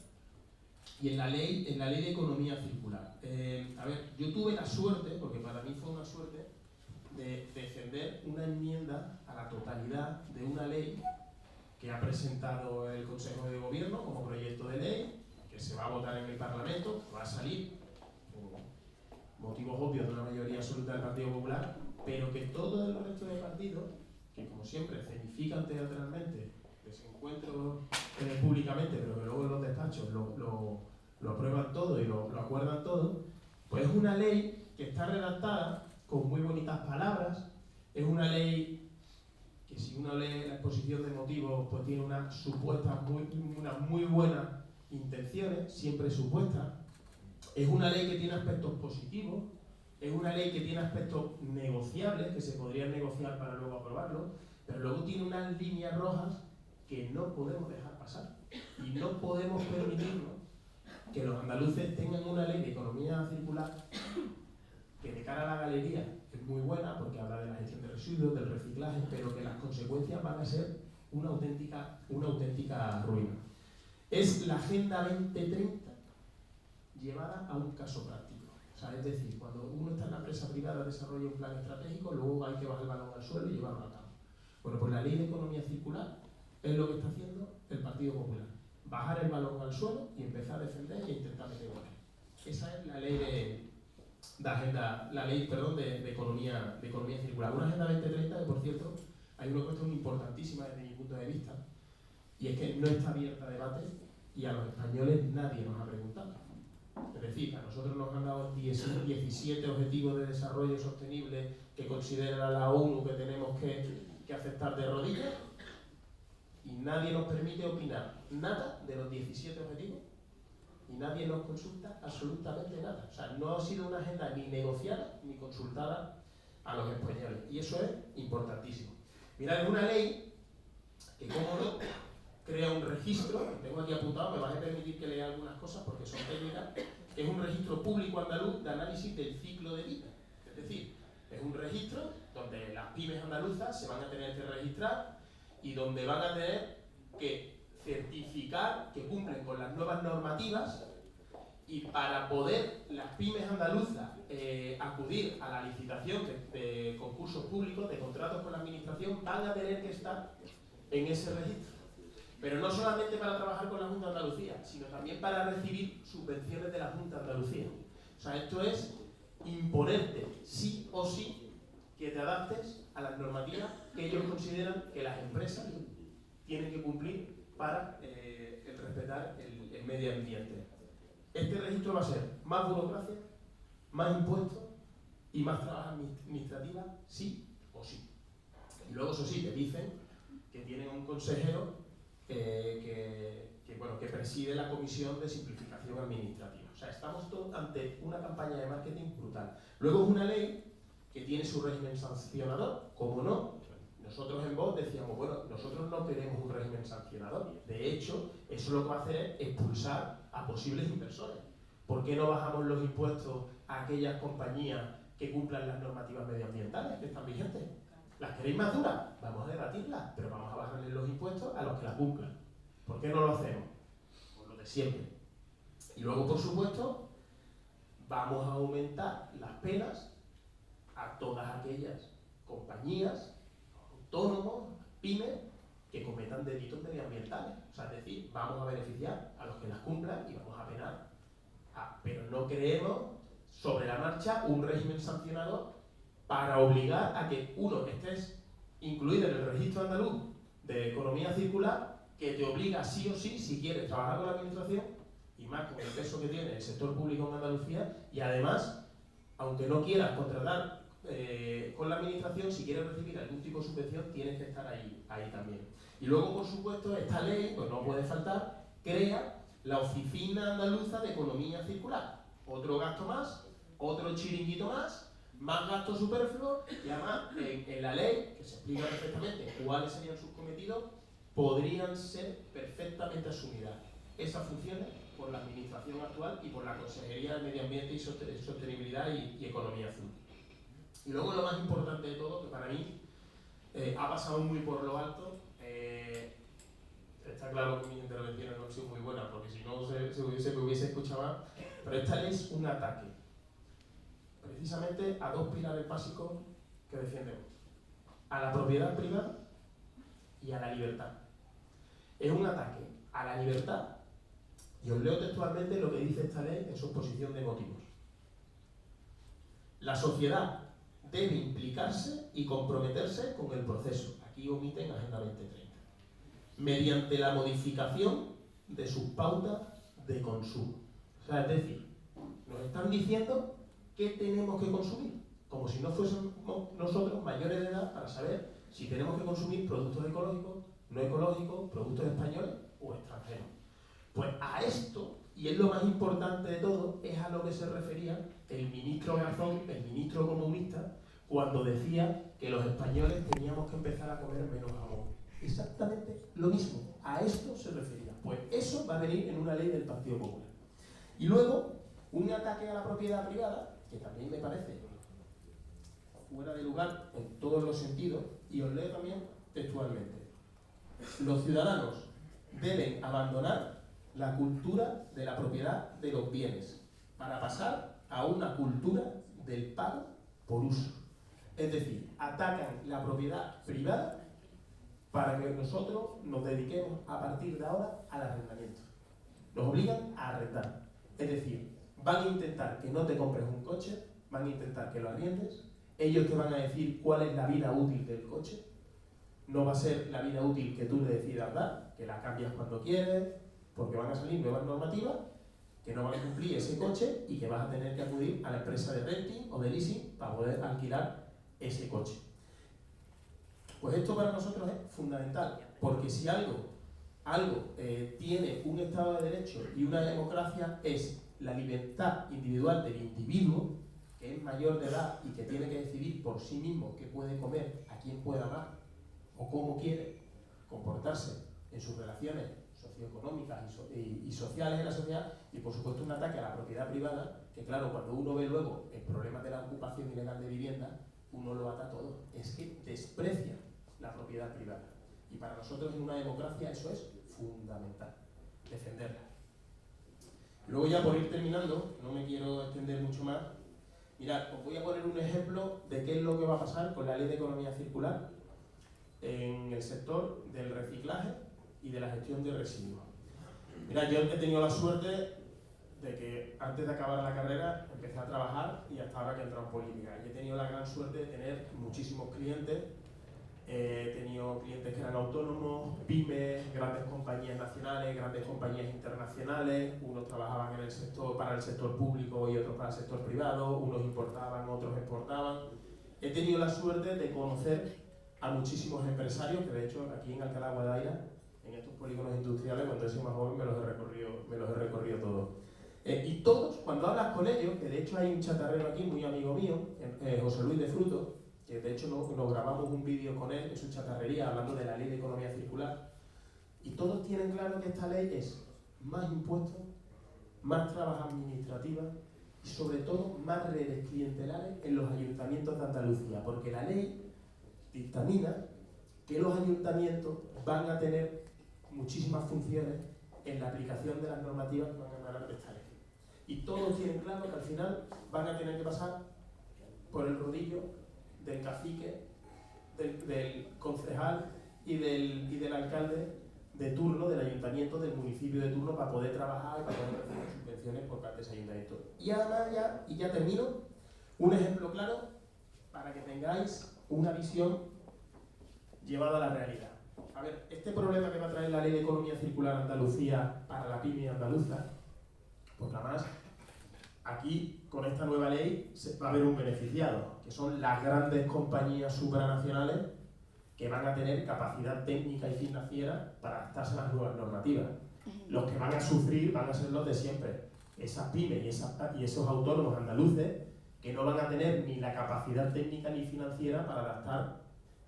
y en la ley de economía circular. A ver, yo tuve la suerte, porque para mí fue una suerte, de defender una enmienda a la totalidad de una ley que ha presentado el Consejo de Gobierno como proyecto de ley, que se va a votar en el Parlamento, va a salir por motivos obvios de una mayoría absoluta del Partido Popular, pero que todo el resto de partidos, que como siempre escenifican teatralmente desencuentros públicamente, pero que luego en los despachos lo aprueban todo y lo acuerdan todo, pues es una ley que está redactada con muy bonitas palabras, es una ley que si uno lee la exposición de motivos pues tiene unas muy buenas intenciones, siempre supuestas, es una ley que tiene aspectos positivos, es una ley que tiene aspectos negociables, que se podrían negociar para luego aprobarlo, pero luego tiene unas líneas rojas que no podemos dejar pasar, y no podemos permitirnos que los andaluces tengan una ley de economía circular que de cara a la galería es muy buena porque habla de la gestión de residuos, del reciclaje, pero que las consecuencias van a ser una auténtica ruina. Es la Agenda 2030 llevada a un caso práctico. O O sea, es decir, cuando uno está en la empresa privada, desarrolla un plan estratégico, luego hay que bajar el balón al suelo y llevarlo a cabo. Bueno, pues la ley de economía circular es lo que está haciendo el Partido Popular. Bajar el balón al suelo y empezar a defender e intentar meter goles. Esa es la ley de economía circular. Una agenda 2030 que, por cierto, hay una cuestión importantísima desde mi punto de vista, y es que no está abierta a debate y a los españoles nadie nos ha preguntado. Es decir, a nosotros nos han dado 17 objetivos de desarrollo sostenible que considera la ONU que tenemos que aceptar de rodillas, y nadie nos permite opinar nada de los 17 objetivos y nadie nos consulta absolutamente nada. O sea, no ha sido una agenda ni negociada ni consultada a los españoles, y eso es importantísimo. Mirad, es una ley que, como no, crea un registro, tengo aquí apuntado, me vais a permitir que lea algunas cosas porque son técnicas, que es un registro público andaluz de análisis del ciclo de vida. Es decir, es un registro donde las pymes andaluzas se van a tener que registrar y donde van a tener que certificar que cumplen con las nuevas normativas, y para poder las pymes andaluzas acudir a la licitación de concursos públicos, de contratos con la administración, van a tener que estar en ese registro. Pero no solamente para trabajar con la Junta de Andalucía, sino también para recibir subvenciones de la Junta de Andalucía. O sea, esto es imponerte sí o sí que te adaptes a las normativas que ellos consideran que las empresas tienen que cumplir para respetar el medio ambiente. Este registro va a ser más burocracia, más impuestos y más trabajo administrativa, sí o sí. Y luego, eso sí, te dicen que tienen un consejero que preside la Comisión de Simplificación Administrativa. O sea, estamos ante una campaña de marketing brutal. Luego es una ley que tiene su régimen sancionador, como no. Nosotros en Vox decíamos, bueno, nosotros no queremos un régimen sancionador. De hecho, eso lo que va a hacer es expulsar a posibles inversores. ¿Por qué no bajamos los impuestos a aquellas compañías que cumplan las normativas medioambientales que están vigentes? ¿Las queréis más duras? Vamos a debatirlas, pero vamos a bajarles los impuestos a los que las cumplan. ¿Por qué no lo hacemos? Por lo de siempre. Y luego, por supuesto, vamos a aumentar las penas a todas aquellas compañías, autónomos, pymes, que cometan delitos medioambientales. O sea, es decir, vamos a beneficiar a los que las cumplan y vamos a penar. Pero no creemos sobre la marcha un régimen sancionador para obligar a que uno estés incluido en el registro andaluz de economía circular, que te obliga sí o sí, si quieres trabajar con la administración, y más con el peso que tiene el sector público en Andalucía, y además, aunque no quieras contratar con la administración, si quieres recibir algún tipo de subvención, tienes que estar ahí también. Y luego, por supuesto, esta ley, pues no puede faltar, crea la Oficina Andaluza de Economía Circular. Otro gasto más, otro chiringuito más gasto superfluo, y además en la ley, que se explica perfectamente cuáles serían sus cometidos, podrían ser perfectamente asumidas esas funciones por la administración actual y por la Consejería de Medio Ambiente y Sostenibilidad y Economía Azul. Y luego lo más importante de todo, que para mí ha pasado muy por lo alto, está claro que mis intervenciones no han sido muy buenas, porque si no se hubiese escuchado más, pero esta ley es un ataque precisamente a dos pilares básicos que defiendemos: a la propiedad privada y a la libertad. Es un ataque a la libertad, y os leo textualmente lo que dice esta ley en su exposición de motivos. La sociedad debe implicarse y comprometerse con el proceso. Aquí omiten Agenda 2030. Mediante la modificación de sus pautas de consumo. O sea, es decir, nos están diciendo qué tenemos que consumir, como si no fuésemos nosotros mayores de edad para saber si tenemos que consumir productos ecológicos, no ecológicos, productos españoles o extranjeros. Pues a esto, y es lo más importante de todo, es a lo que se refería el ministro Garzón, el ministro comunista, cuando decía que los españoles teníamos que empezar a comer menos jamón. Exactamente lo mismo, a esto se refería. Pues eso va a venir en una ley del Partido Popular. Y luego, un ataque a la propiedad privada, que también me parece fuera de lugar en todos los sentidos, y os leo también textualmente. Los ciudadanos deben abandonar la cultura de la propiedad de los bienes para pasar a una cultura del pago por uso. Es decir, atacan la propiedad privada para que nosotros nos dediquemos a partir de ahora al arrendamiento. Nos obligan a arrendar. Es decir, van a intentar que no te compres un coche, van a intentar que lo arriendes, ellos te van a decir cuál es la vida útil del coche, no va a ser la vida útil que tú le decidas dar, que la cambias cuando quieres, porque van a salir nuevas normativas que no van a cumplir ese coche y que vas a tener que acudir a la empresa de renting o de leasing para poder alquilar ese coche. Pues esto para nosotros es fundamental, porque si algo tiene un Estado de Derecho y una democracia es la libertad individual del individuo, que es mayor de edad y que tiene que decidir por sí mismo qué puede comer, a quién puede amar o cómo quiere comportarse en sus relaciones socioeconómicas y sociales en la sociedad, y por supuesto un ataque a la propiedad privada, que claro, cuando uno ve luego el problema de la ocupación ilegal de vivienda, uno lo ata todo. Es que desprecia la propiedad privada. Y para nosotros en una democracia eso es fundamental, defenderla. Y luego ya por ir terminando, no me quiero extender mucho más, mirad, os voy a poner un ejemplo de qué es lo que va a pasar con la Ley de Economía Circular en el sector del reciclaje y de la gestión de residuos. Mirad, yo he tenido la suerte de que antes de acabar la carrera empecé a trabajar y hasta ahora que he entrado en política. Y he tenido la gran suerte de tener muchísimos clientes. He tenido clientes que eran autónomos, pymes, grandes compañías nacionales, grandes compañías internacionales. Unos trabajaban en el sector, para el sector público y otros para el sector privado. Unos importaban, otros exportaban. He tenido la suerte de conocer a muchísimos empresarios, que de hecho aquí en Alcalá de Guadaira, en estos polígonos industriales, cuando he sido más joven me los he recorrido todos. Y todos, cuando hablas con ellos, que de hecho hay un chatarrero aquí, muy amigo mío, José Luis de Fruto, que de hecho nos grabamos un vídeo con él en su chatarrería hablando de la Ley de Economía Circular, y todos tienen claro que esta ley es más impuestos, más trabas administrativas y sobre todo más redes clientelares en los ayuntamientos de Andalucía, porque la ley dictamina que los ayuntamientos van a tener muchísimas funciones en la aplicación de las normativas que van a emanar de esta ley. Y todos tienen claro que al final van a tener que pasar por el rodillo del cacique, del concejal y del alcalde de turno, del ayuntamiento, del municipio de turno, para poder trabajar y para poder recibir subvenciones por parte de ese ayuntamiento. Y además ya termino, un ejemplo claro para que tengáis una visión llevada a la realidad. A ver, este problema que va a traer la Ley de Economía Circular Andalucía para la pyme andaluza, pues nada más, aquí con esta nueva ley va a haber un beneficiado, que son las grandes compañías supranacionales que van a tener capacidad técnica y financiera para adaptarse a las nuevas normativas. Los que van a sufrir van a ser los de siempre, esas pymes y esos autónomos andaluces que no van a tener ni la capacidad técnica ni financiera para adaptar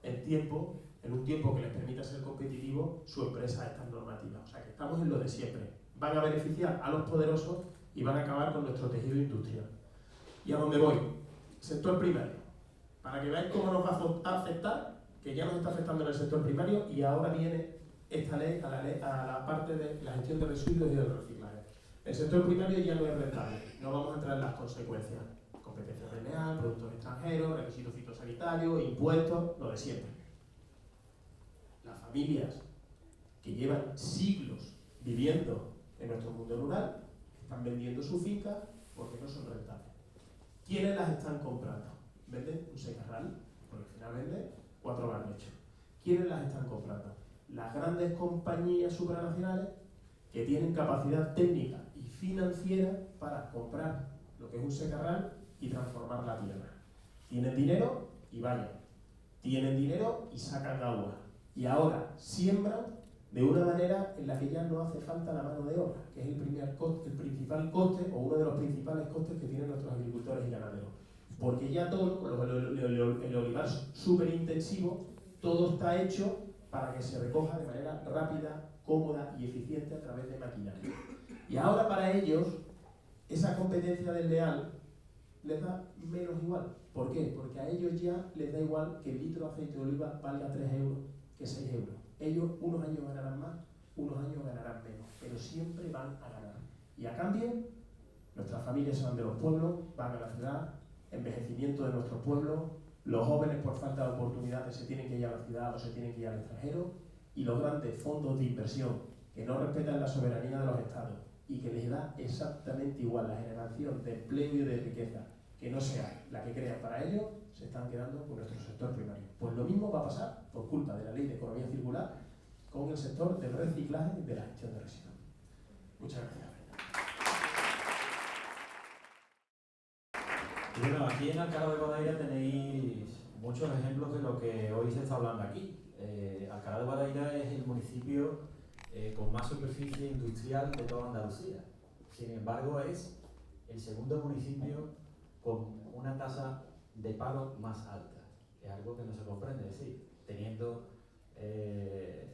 en un tiempo que les permita ser competitivo su empresa a estas normativas. O sea que estamos en lo de siempre. Van a beneficiar a los poderosos y van a acabar con nuestro tejido industrial. ¿Y a dónde voy? Sector primario. Para que veáis cómo nos va a afectar, que ya nos está afectando en el sector primario y ahora viene esta ley a la parte de la gestión de residuos y del reciclaje. El sector primario ya no es rentable. No vamos a entrar en las consecuencias. Competencia desleal, productos extranjeros, requisitos fitosanitarios, impuestos, lo de siempre. Las familias que llevan siglos viviendo en nuestro mundo rural están vendiendo su finca porque no son rentables. ¿Quiénes las están comprando? Venden un secarral, porque al final vende 4 barnechos. ¿Quiénes las están comprando? Las grandes compañías supranacionales que tienen capacidad técnica y financiera para comprar lo que es un secarral y transformar la tierra. Tienen dinero y vayan. Tienen dinero y sacan agua. Y ahora siembran de una manera en la que ya no hace falta la mano de obra, que es el principal coste o uno de los principales costes que tienen nuestros agricultores y ganaderos. Porque ya todo, el olivar súper intensivo, todo está hecho para que se recoja de manera rápida, cómoda y eficiente a través de maquinaria. Y ahora para ellos, esa competencia desleal les da menos igual. ¿Por qué? Porque a ellos ya les da igual que el litro de aceite de oliva valga 3 euros que 6 euros. Ellos unos años ganarán más, unos años ganarán menos, pero siempre van a ganar. Y a cambio, Nuestras familias se van de los pueblos, van a la ciudad, envejecimiento de nuestros pueblos, los jóvenes por falta de oportunidades se tienen que ir a la ciudad o se tienen que ir al extranjero, y los grandes fondos de inversión que no respetan la soberanía de los estados y que les da exactamente igual la generación de empleo y de riqueza que no sea la que crean para ellos, se están quedando con nuestro sector primario. Pues lo mismo va a pasar por culpa de la Ley de Economía Circular con el sector del reciclaje y de la gestión de residuos. Muchas gracias. Bueno, aquí en Alcalá de Guadaira tenéis muchos ejemplos de lo que hoy se está hablando aquí. Alcalá de Guadaira es el municipio con más superficie industrial de toda Andalucía. Sin embargo, es el segundo municipio con una tasa de paro más alta. Es algo que no se comprende, es decir,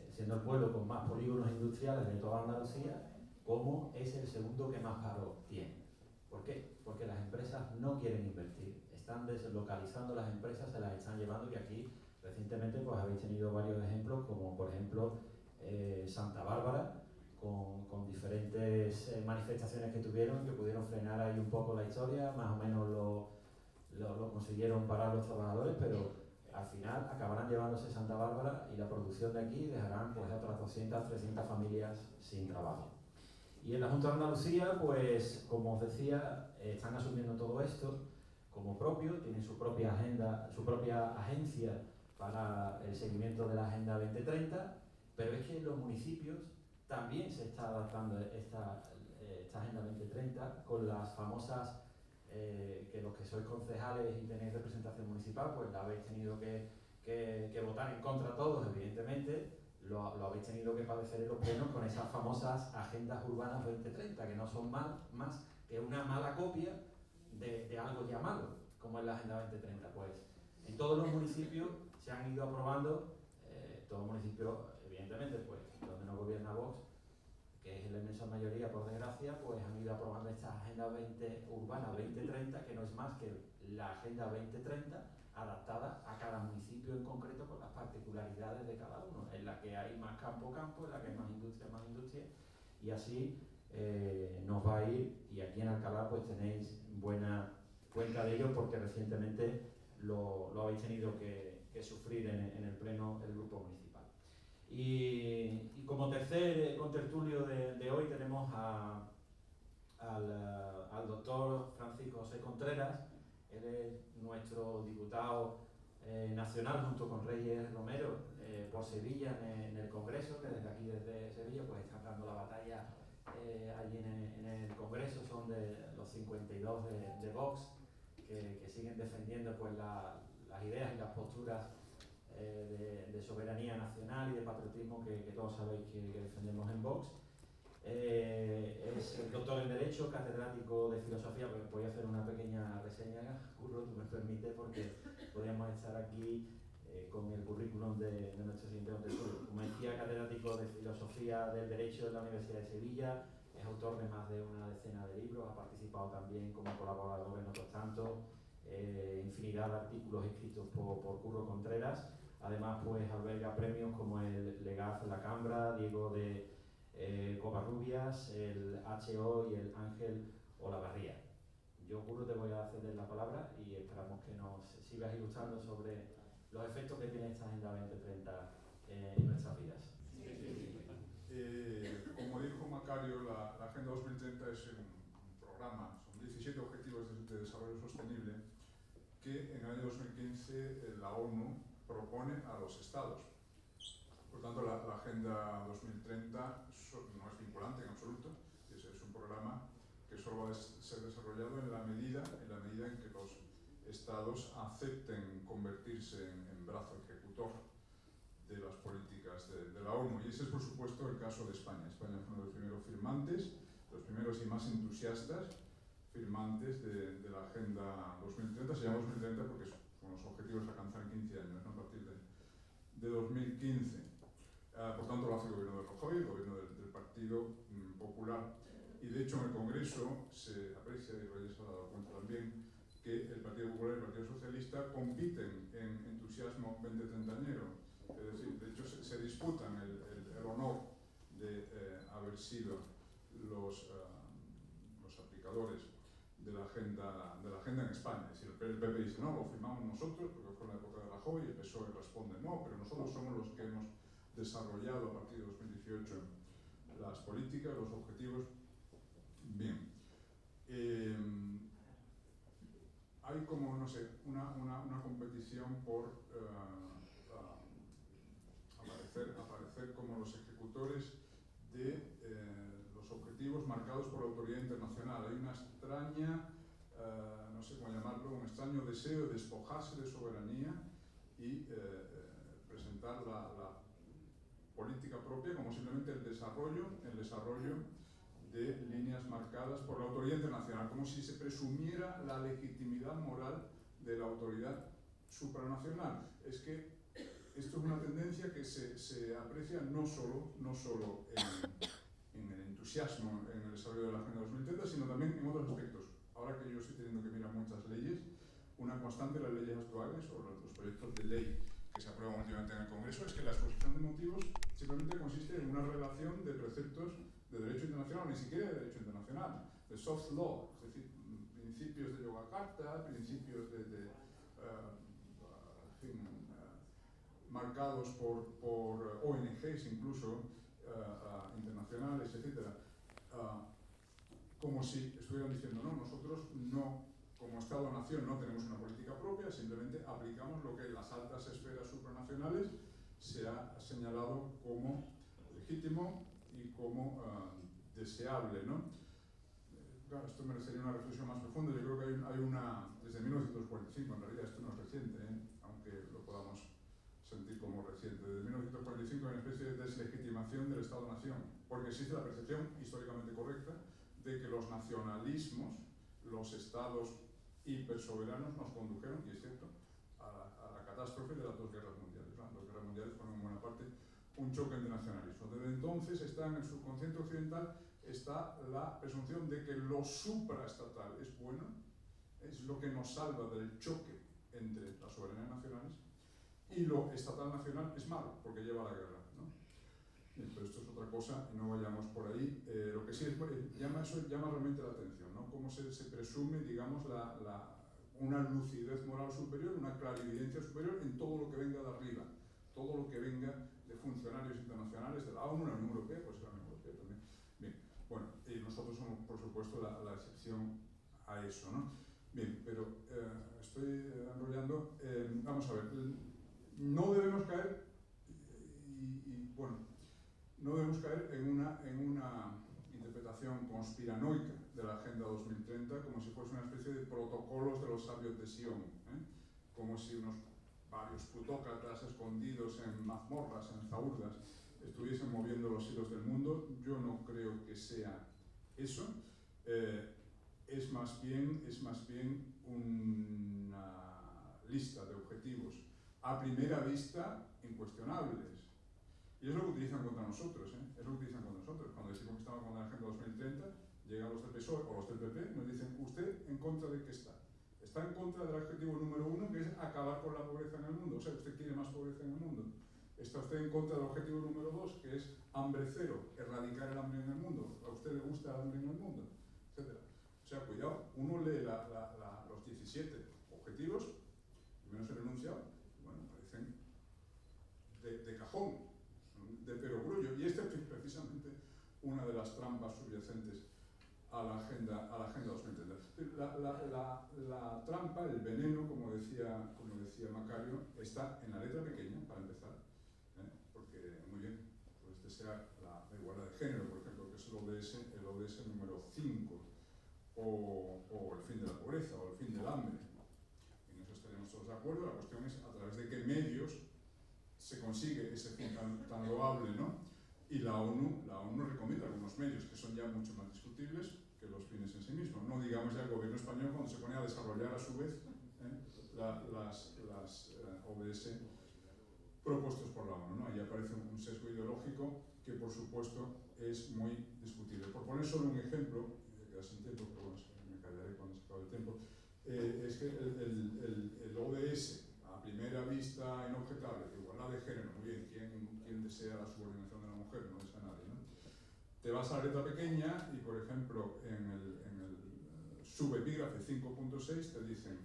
siendo el pueblo con más polígonos industriales de toda Andalucía, ¿cómo es el segundo que más paro tiene? ¿Por qué? Porque las empresas no quieren invertir, están deslocalizando las empresas, se las están llevando, y aquí recientemente pues habéis tenido varios ejemplos, como por ejemplo Santa Bárbara, con diferentes manifestaciones que tuvieron, que pudieron frenar ahí un poco la historia, más o menos lo consiguieron parar los trabajadores, pero al final acabarán llevándose Santa Bárbara y la producción de aquí dejarán pues otras 200, 300 familias sin trabajo. Y en la Junta de Andalucía, pues como os decía, están asumiendo todo esto como propio, tienen su propia agenda, su propia agencia para el seguimiento de la Agenda 2030, pero es que en los municipios también se está adaptando esta Agenda 2030 con las famosas, que los que sois concejales y tenéis representación municipal, pues la habéis tenido que votar en contra todos, evidentemente. Lo habéis tenido que padecer en los plenos con esas famosas Agendas Urbanas 2030, que no son más que una mala copia de algo ya malo, como es la Agenda 2030. Pues en todos los municipios se han ido aprobando, todos los municipios, evidentemente, pues donde no gobierna Vox, que es la inmensa mayoría, por desgracia, pues han ido aprobando esta Agenda Urbana 2030, que no es más que la Agenda 2030 adaptada a cada municipio en concreto con las particularidades de cada uno, en la que hay más campo, en la que hay más industria, y así nos va a ir, y aquí en Alcalá pues tenéis buena cuenta de ello, porque recientemente lo habéis tenido que sufrir en el pleno del grupo municipal. Y como tercer contertulio de hoy tenemos al doctor Francisco José Contreras. Él es nuestro diputado nacional junto con Reyes Romero por Sevilla en el Congreso, que desde aquí, desde Sevilla, pues están dando la batalla allí en el Congreso. Son de los 52 de Vox que siguen defendiendo pues las ideas y las posturas de soberanía nacional y de patriotismo que todos sabéis que defendemos en Vox. Es doctor en Derecho, catedrático de Filosofía. Pues voy a hacer una pequeña reseña, Curro, tú me permites, porque podríamos estar aquí con el currículum de nuestro siguiente contertulio. Como decía, catedrático de Filosofía del Derecho en la Universidad de Sevilla, es autor de más de una decena de libros, ha participado también como colaborador en otros tantos, infinidad de artículos escritos por Curro Contreras. Además, pues alberga premios como el Legaz La Cambra, Diego de Covarrubias, el HO y el Ángel Olavarría. Yo, Curro, te voy a ceder la palabra y esperamos que nos sigas ilustrando sobre los efectos que tiene esta Agenda 2030 en nuestras vidas. Como dijo Macario, la Agenda 2030 es un programa, son 17 objetivos de desarrollo sostenible que en el año 2015 la ONU propone a los estados. Por tanto, la Agenda 2030 no es vinculante en absoluto, es un programa que solo va a ser desarrollado en la medida en que los estados acepten convertirse en brazo ejecutor de las políticas de la ONU. Y ese es, por supuesto, el caso de España. España fue uno de los primeros firmantes, los primeros y más entusiastas firmantes de la Agenda 2030. Se llama 2030 porque son los objetivos a alcanzar en 15 años, ¿no? A partir de 2015. Por tanto, lo hace el gobierno de Rajoy, el gobierno del Partido Popular. Y de hecho, en el Congreso se aprecia, y Reyes se ha dado cuenta también, que el Partido Popular y el Partido Socialista compiten en entusiasmo 2030ñero. Es decir, de hecho, se disputan el honor de haber sido los aplicadores agenda en España. Es decir, el PP dice, no, lo firmamos nosotros, porque fue en la época de Rajoy, y el PSOE responde, no, pero nosotros somos los que hemos desarrollado a partir de 2018 las políticas, los objetivos. Bien. Hay como, no sé, una competición por aparecer como los ejecutores de los objetivos marcados por la autoridad internacional. Hay una extraña, no sé cómo llamarlo, un extraño deseo de despojarse de soberanía y presentar la política propia como simplemente el desarrollo de líneas marcadas por la autoridad internacional, como si se presumiera la legitimidad moral de la autoridad supranacional. Es que esto es una tendencia que se aprecia no solo en el entusiasmo en el desarrollo de la Agenda 2030, sino también en otros aspectos. Ahora que yo estoy teniendo que mirar muchas leyes, una constante de las leyes actuales o los proyectos de ley que se aprueban últimamente en el Congreso es que la exposición de motivos simplemente consiste en una relación de preceptos de derecho internacional, ni siquiera de derecho internacional, de soft law, es decir, principios de Yogyakarta, principios marcados por ONGs incluso internacionales, etc. Como si estuvieran diciendo, no, nosotros no, como Estado-nación no tenemos una política propia, simplemente aplicamos lo que en las altas esferas supranacionales se ha señalado como legítimo y como deseable, ¿no? Claro, esto merecería una reflexión más profunda. Yo creo que hay una, desde 1945, en realidad esto no es reciente, aunque lo podamos sentir como reciente. Desde 1945 hay una especie de deslegitimación del Estado-nación, porque existe la percepción históricamente correcta de que los nacionalismos, los estados hipersoberanos nos condujeron, y es cierto, a la catástrofe de las dos guerras mundiales. Las dos guerras mundiales fueron en buena parte un choque entre nacionalismos. Desde entonces está en el subconsciente occidental está la presunción de que lo supraestatal es bueno, es lo que nos salva del choque entre las soberanías nacionales, y lo estatal nacional es malo, porque lleva a la guerra, ¿no? Bien, pero esto es otra cosa y no vayamos por ahí. Lo que sí es, eso llama realmente la atención, ¿no? Cómo se presume, digamos, una lucidez moral superior, una clarividencia superior en todo lo que venga de arriba, todo lo que venga de funcionarios internacionales, de la ONU, la Unión Europea, pues la Unión Europea también. Bien, bueno, y nosotros somos, por supuesto, la excepción a eso, ¿no? Bien, pero estoy enrollando. Vamos a ver, no debemos caer, no debemos caer en una interpretación conspiranoica de la Agenda 2030 como si fuese una especie de protocolos de los sabios de Sion, como si varios plutócratas escondidos en mazmorras, en zaurdas, estuviesen moviendo los hilos del mundo. Yo no creo que sea eso. Es más bien una lista de objetivos a primera vista incuestionables. Y es lo que utilizan contra nosotros, es lo que utilizan contra nosotros. Cuando decimos que estamos con la Agenda 2030, llegan los del PSOE o los del PP y nos dicen, ¿usted en contra de qué está? Está en contra del objetivo número 1, que es acabar con la pobreza en el mundo. O sea, ¿usted quiere más pobreza en el mundo? ¿Está usted en contra del objetivo número 2, que es hambre cero, erradicar el hambre en el mundo? ¿A usted le gusta el hambre en el mundo? Etcétera. O sea, cuidado, uno lee los 17 objetivos, y menos el enunciado, bueno, parecen de cajón, de perogrullo. Y esta es precisamente una de las trampas subyacentes a la Agenda 2030. La trampa, el veneno, como decía Macario, está en la letra pequeña, para empezar, porque, muy bien, pues desear la igualdad de género, por ejemplo, que es el ODS número 5, o el fin de la pobreza, o el fin del hambre. En eso estaremos todos de acuerdo. La cuestión es a través de qué medios se consigue ese fin tan loable, ¿no? Y la ONU recomienda algunos medios que son ya mucho más discutibles que los fines en sí mismos. No digamos ya el gobierno español cuando se pone a desarrollar a su vez las ODS propuestos por la ONU, ¿no? Ahí aparece un sesgo ideológico que, por supuesto, es muy discutible. Por poner solo un ejemplo, queda sin tiempo, pero bueno, me callaré cuando se acabe el tiempo, es que el ODS, a primera vista inobjetable, igualdad de género, muy bien, ¿quién desea la subordinación de la mujer? No desea nadie, ¿no? Te vas a la letra pequeña y, por ejemplo, en el subepígrafe 5.6 te dicen,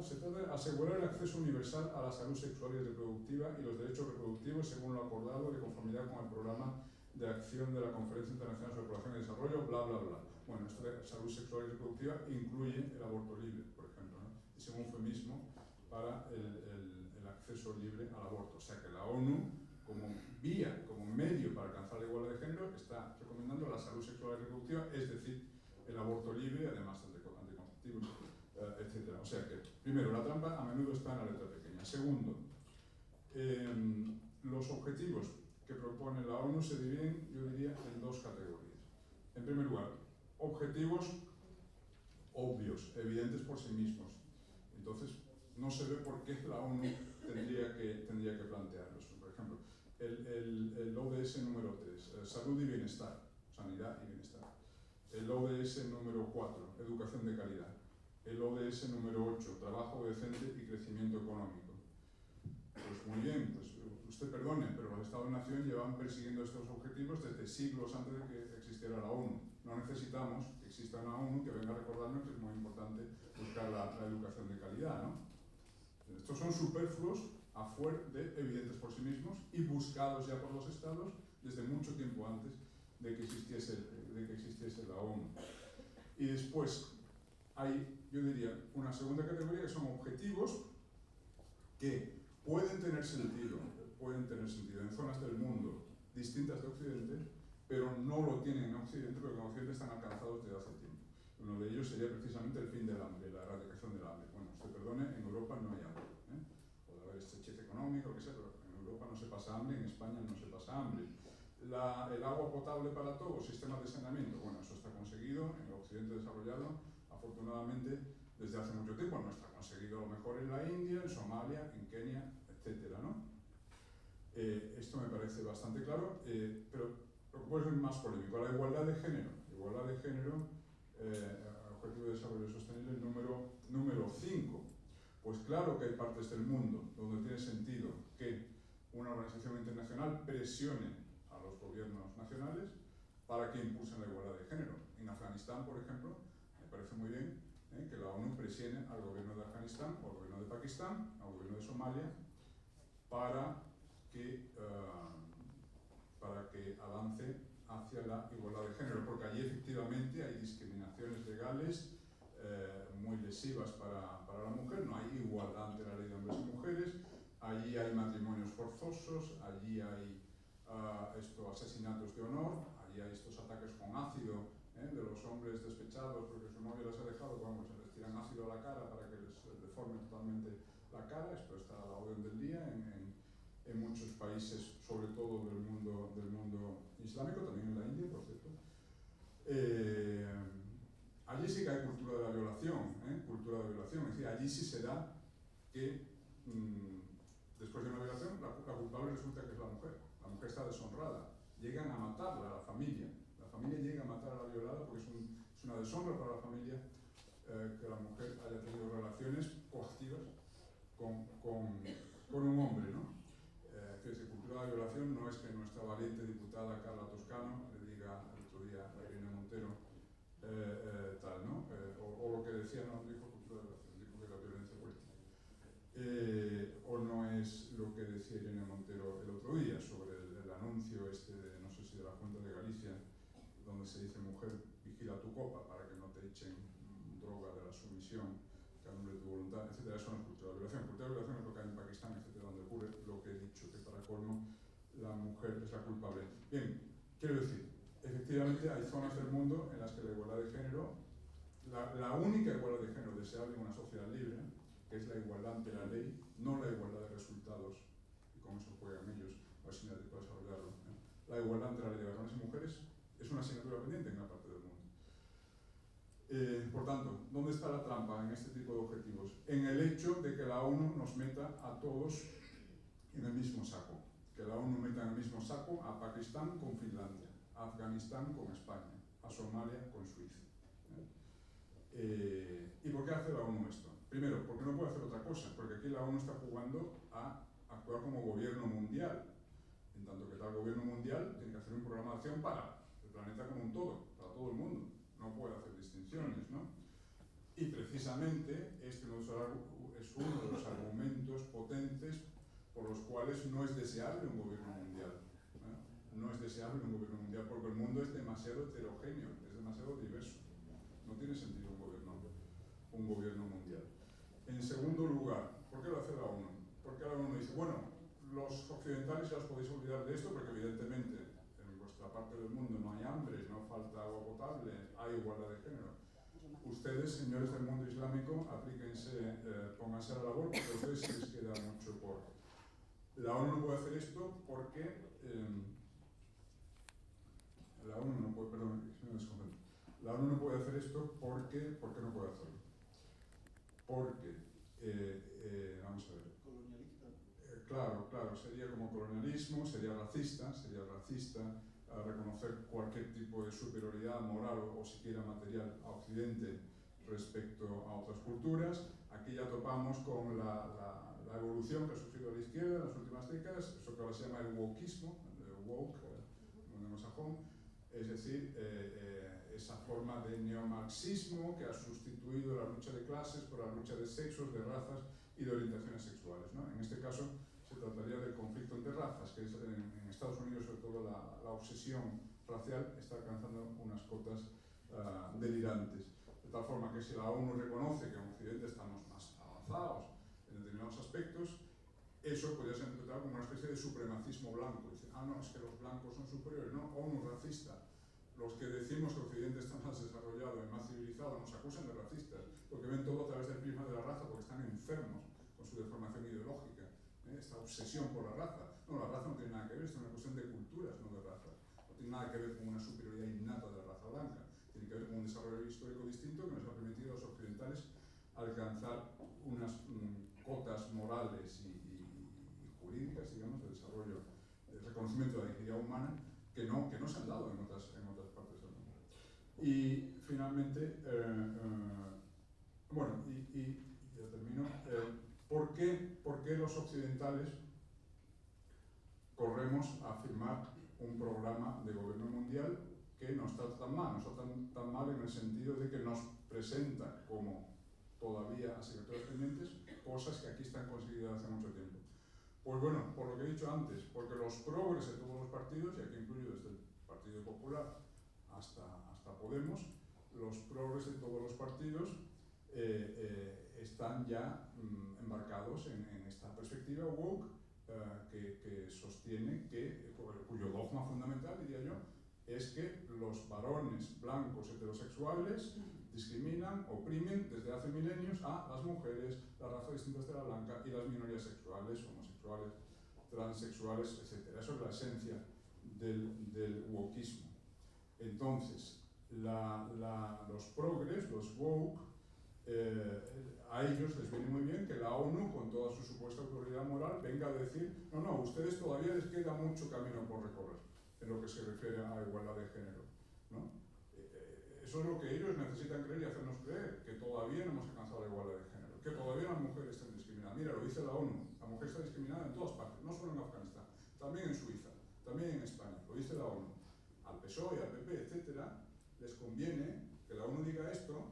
se trata de asegurar el acceso universal a la salud sexual y reproductiva y los derechos reproductivos según lo acordado de conformidad con el programa de acción de la Conferencia Internacional sobre Población y Desarrollo, bla, bla, bla. Bueno, esto de salud sexual y reproductiva incluye el aborto libre, por ejemplo, ¿no? Es un eufemismo para el acceso libre al aborto. O sea que la ONU, como vía, como medio para alcanzar la igualdad de género, está recomendando la salud sexual y reproductiva, es decir, el aborto libre, además anticonceptivos, etc. O sea que, primero, la trampa a menudo está en la letra pequeña. Segundo, los objetivos que propone la ONU se dividen, yo diría, en dos categorías. En primer lugar, objetivos obvios, evidentes por sí mismos. Entonces, no se ve por qué la ONU tendría que plantearlos. Por ejemplo, el ODS número 3, salud y bienestar, sanidad y bienestar. El ODS número 4, educación de calidad. El ODS número 8, trabajo decente y crecimiento económico. Pues muy bien, pues usted perdone, pero los Estados-nación llevan persiguiendo estos objetivos desde siglos antes de que existiera la ONU. No necesitamos que exista una ONU que venga a recordarnos que es muy importante buscar la educación de calidad, ¿no? Estos son superfluos afuera de evidentes por sí mismos y buscados ya por los estados desde mucho tiempo antes de que existiese la ONU. Y después hay, yo diría, una segunda categoría que son objetivos que pueden tener sentido en zonas del mundo distintas de Occidente, pero no lo tienen en Occidente porque en Occidente están alcanzados desde hace tiempo. Uno de ellos sería precisamente el fin del hambre, la erradicación del hambre. Bueno, usted perdone, en Europa no hay hambre. Puede haber estrechez económica, lo que sea, pero en Europa no se pasa hambre, en España no se pasa hambre. El agua potable para todos, sistemas de saneamiento, bueno, eso está conseguido en el Occidente desarrollado, afortunadamente, desde hace mucho tiempo. No está conseguido a lo mejor en la India, en Somalia, en Kenia, etcétera, ¿no? Esto me parece bastante claro, pero lo que puede ser más polémico, la igualdad de género. Igualdad de género, Objetivo de Desarrollo Sostenible número 5. Pues claro que hay partes del mundo donde tiene sentido que una organización internacional presione a los gobiernos nacionales para que impulsen la igualdad de género. En Afganistán, por ejemplo, me parece muy bien que la ONU presione al gobierno de Afganistán, o al gobierno de Pakistán, al gobierno de Somalia, para que avance hacia la igualdad de género, porque allí efectivamente hay discriminaciones legales muy lesivas para la mujer, no hay igualdad ante la ley de hombres y mujeres, allí hay matrimonios forzosos, allí hay asesinatos de honor, allí hay estos ataques con ácido de los hombres despechados porque su novia les ha dejado, bueno, se les tiran ácido a la cara para que les deforme totalmente la cara. Esto está a la orden del día en muchos países, sobre todo del mundo islámico, también en la India, por cierto. Allí sí que hay cultura de la violación, es decir, allí sí se da que después de una violación la culpable resulta que es la mujer está deshonrada, llegan a matarla a la familia llega a matar a la violada porque es una deshonra para la familia que la mujer haya tenido relaciones coactivas con un hombre, ¿no? Que cultura de violación no es que nuestra valiente diputada Carla Toscano le diga el otro día a Irene Montero tal, ¿no? O lo que decía, no dijo cultura de violación, dijo que la violencia política. O no es lo que decía Irene Montero el otro día sobre el anuncio de, no sé si de la Junta de Galicia, donde se dice: mujer, vigila tu copa para que no te echen droga de la sumisión, que anule tu voluntad, etc. Eso no es cultura de violación. Cultura de violación es lo que hay en Pakistán, etc., donde ocurre lo que he dicho, que para colmo la mujer es la culpable. Bien, quiero decir, efectivamente hay zonas del mundo en las que la igualdad de género, la única igualdad de género deseable en una sociedad libre, que es la igualdad ante la ley, no la igualdad de resultados, y con eso juegan ellos, a ver si nadie puede desarrollarlo. La igualdad ante la ley de varones y mujeres es una asignatura pendiente en una parte del mundo. Por tanto, ¿dónde está la trampa en este tipo de objetivos? En el hecho de que la ONU nos meta a todos en el mismo saco. Que la ONU meta en el mismo saco a Pakistán con Finlandia, a Afganistán con España, a Somalia con Suiza. ¿Y por qué hace la ONU esto? Primero, porque no puede hacer otra cosa, porque aquí la ONU está jugando a actuar como gobierno mundial. En tanto que tal gobierno mundial tiene que hacer un programa de acción para el planeta como un todo, para todo el mundo. No puede hacer distinción. condiciones, ¿no? Y precisamente este es uno de los argumentos potentes por los cuales no es deseable un gobierno mundial. No es deseable un gobierno mundial porque el mundo es demasiado heterogéneo, es demasiado diverso. No tiene sentido un gobierno mundial. En segundo lugar, ¿por qué lo hace la ONU? Porque la ONU dice, bueno, los occidentales ya os podéis olvidar de esto porque evidentemente en vuestra parte del mundo no hay hambre, no falta agua potable, hay igualdad de género. Ustedes, señores del mundo islámico, aplíquense, pónganse a la labor porque a ustedes se les queda mucho por... La ONU no puede hacer esto porque... La ONU no puede, perdón, me desconcentro. La ONU no puede hacer esto porque... ¿Por qué no puede hacerlo? Porque, vamos a ver. Colonialista. Claro, sería como colonialismo, sería racista reconocer cualquier tipo de superioridad moral o siquiera material a Occidente respecto a otras culturas. Aquí ya topamos con la evolución que ha sufrido la izquierda en las últimas décadas, eso que ahora se llama el wokeismo, el woke, en anglosajón, es decir, esa forma de neomarxismo que ha sustituido la lucha de clases por la lucha de sexos, de razas y de orientaciones sexuales, ¿no? En este caso se trataría del conflicto entre razas, que es, en Estados Unidos sobre todo la obsesión racial está alcanzando unas cotas delirantes. De tal forma que si la ONU reconoce que en Occidente estamos más avanzados en determinados aspectos, eso podría ser interpretado como una especie de supremacismo blanco. Dicen, no, es que los blancos son superiores, no, ONU racista. Los que decimos que Occidente está más desarrollado y más civilizado nos acusan de racistas, porque ven todo a través del prisma de la raza, porque están enfermos con su deformación ideológica, esta obsesión por la raza. No, la raza no tiene nada que ver, esto es una cuestión de culturas, no de razas. No tiene nada que ver con una superioridad innata de la raza blanca, tiene que ver con un desarrollo histórico distinto que nos ha permitido a los occidentales alcanzar unas cotas morales y jurídicas, digamos, de desarrollo, de reconocimiento de la dignidad humana que no se han dado en otras partes del mundo. Y finalmente, bueno, y ya termino, ¿por qué los occidentales corremos a firmar un programa de gobierno mundial que no está tan mal? No está tan mal en el sentido de que nos presenta como todavía asignaturas pendientes cosas que aquí están conseguidas hace mucho tiempo. Pues bueno, por lo que he dicho antes, porque los progres de todos los partidos, y aquí incluyo desde el Partido Popular hasta Podemos, los progres de todos los partidos están ya embarcados en esta perspectiva woke que sostiene que, cuyo dogma fundamental, diría yo, es que los varones blancos heterosexuales discriminan, oprimen desde hace milenios a las mujeres, las razas distintas de la blanca y las minorías sexuales, homosexuales, transexuales, etc. Eso es la esencia del wokeismo. Entonces, los progres, los woke, a ellos les viene muy bien que la ONU, con toda su supuesta autoridad moral, venga a decir, no, a ustedes todavía les queda mucho camino por recorrer en lo que se refiere a igualdad de género, ¿no? Eso es lo que ellos necesitan creer y hacernos creer, que todavía no hemos alcanzado la igualdad de género, que todavía las mujeres están discriminadas. Mira, lo dice la ONU, la mujer está discriminada en todas partes, no solo en Afganistán, también en Suiza, también en España, lo dice la ONU. Al PSOE, al PP, etcétera, les conviene que la ONU diga esto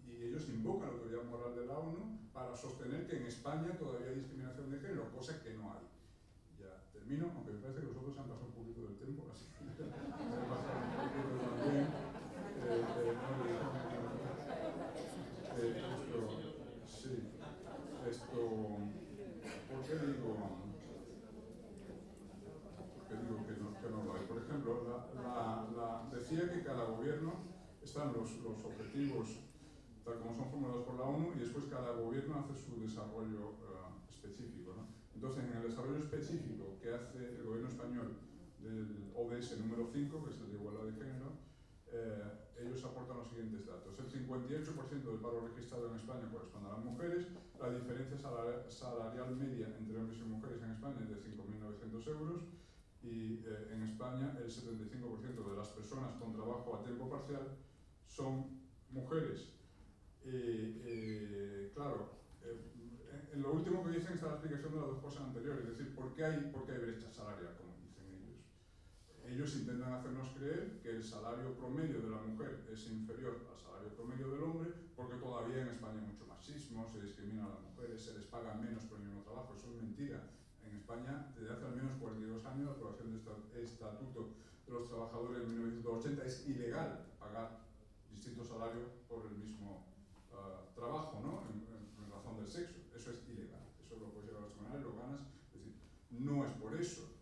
y ellos invocan la autoridad moral de la ONU para sostener que en España todavía hay discriminación de género, cosa que no hay. Ya termino, aunque me parece que los otros se han pasado un poquito del tiempo, así que se han pasado un poquito también. ¿Por qué digo que no lo hay? Por ejemplo, decía que cada gobierno están los objetivos tal como son formulados por la ONU y después cada gobierno hace su desarrollo específico, ¿no? Entonces, en el desarrollo específico que hace el gobierno español del ODS número 5, que es el de igualdad de género, ellos aportan los siguientes datos. El 58% del paro registrado en España corresponde a las mujeres, la diferencia salarial media entre hombres y mujeres en España es de 5.900 euros y en España el 75% de las personas con trabajo a tiempo parcial son mujeres. Claro, en lo último que dicen está la explicación de las dos cosas anteriores, es decir, ¿por qué hay brecha salarial, como dicen ellos? ellos intentan hacernos creer que el salario promedio de la mujer es inferior al salario promedio del hombre, porque todavía en España hay mucho machismo, se discrimina a las mujeres, se les paga menos por el mismo trabajo. Eso es mentira. En España, desde hace al menos 42 años, la aprobación del Estatuto de los Trabajadores de 1980, es ilegal pagar distintos salarios por el mismo trabajo, ¿no? En razón del sexo. Eso es ilegal. Eso lo puedes llevar a los tribunales, lo ganas. Es decir, no es por eso.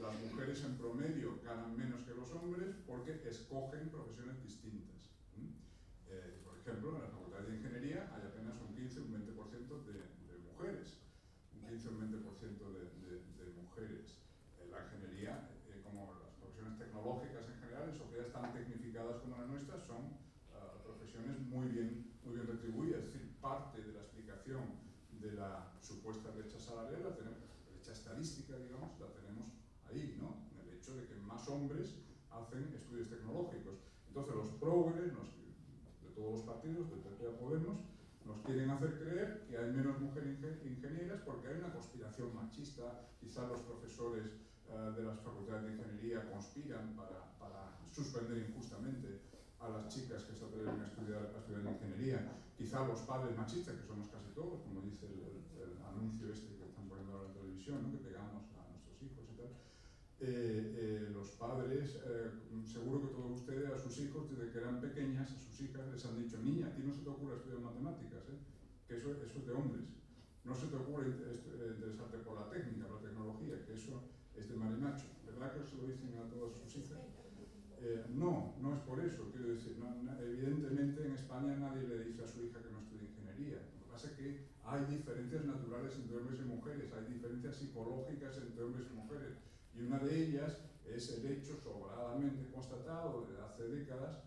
Las mujeres en promedio ganan menos que los hombres porque escogen profesiones distintas. Por ejemplo, en la Facultad de Ingeniería hay apenas un 15 o un 20% de mujeres. Un 15 o un 20% de mujeres. La ingeniería, como las profesiones tecnológicas en general, en sociedades tan tecnificadas como la nuestra, son profesiones muy bien retribuidas. Es decir, parte de la explicación de la supuesta brecha salarial, la tenemos, brecha estadística, digamos, la tenemos ahí, ¿no? En el hecho de que más hombres hacen estudios tecnológicos. Entonces los progres de todos los partidos, del PP a Podemos, nos quieren hacer creer que hay menos mujeres ingenieras porque hay una conspiración machista. Quizás los profesores de las facultades de ingeniería conspiran para suspender injustamente a las chicas que se atreven a estudiar ingeniería. Quizá los padres machistas, que somos casi todos, como dice el anuncio este que están poniendo ahora en televisión, ¿no? Que pegamos a nuestros hijos y tal. Los padres, seguro que todos ustedes a sus hijos, desde que eran pequeñas, a sus hijas les han dicho: niña, a ti no se te ocurre estudiar matemáticas, que eso es de hombres. No se te ocurre interesarte por la técnica, por la tecnología, que eso es de marimacho. ¿Verdad que se lo dicen a todas sus hijas? No es por eso, quiero decir, evidentemente en España nadie le dice a su hija que no estudie ingeniería. Lo que pasa es que hay diferencias naturales entre hombres y mujeres, hay diferencias psicológicas entre hombres y mujeres, y una de ellas es el hecho sobradamente constatado desde hace décadas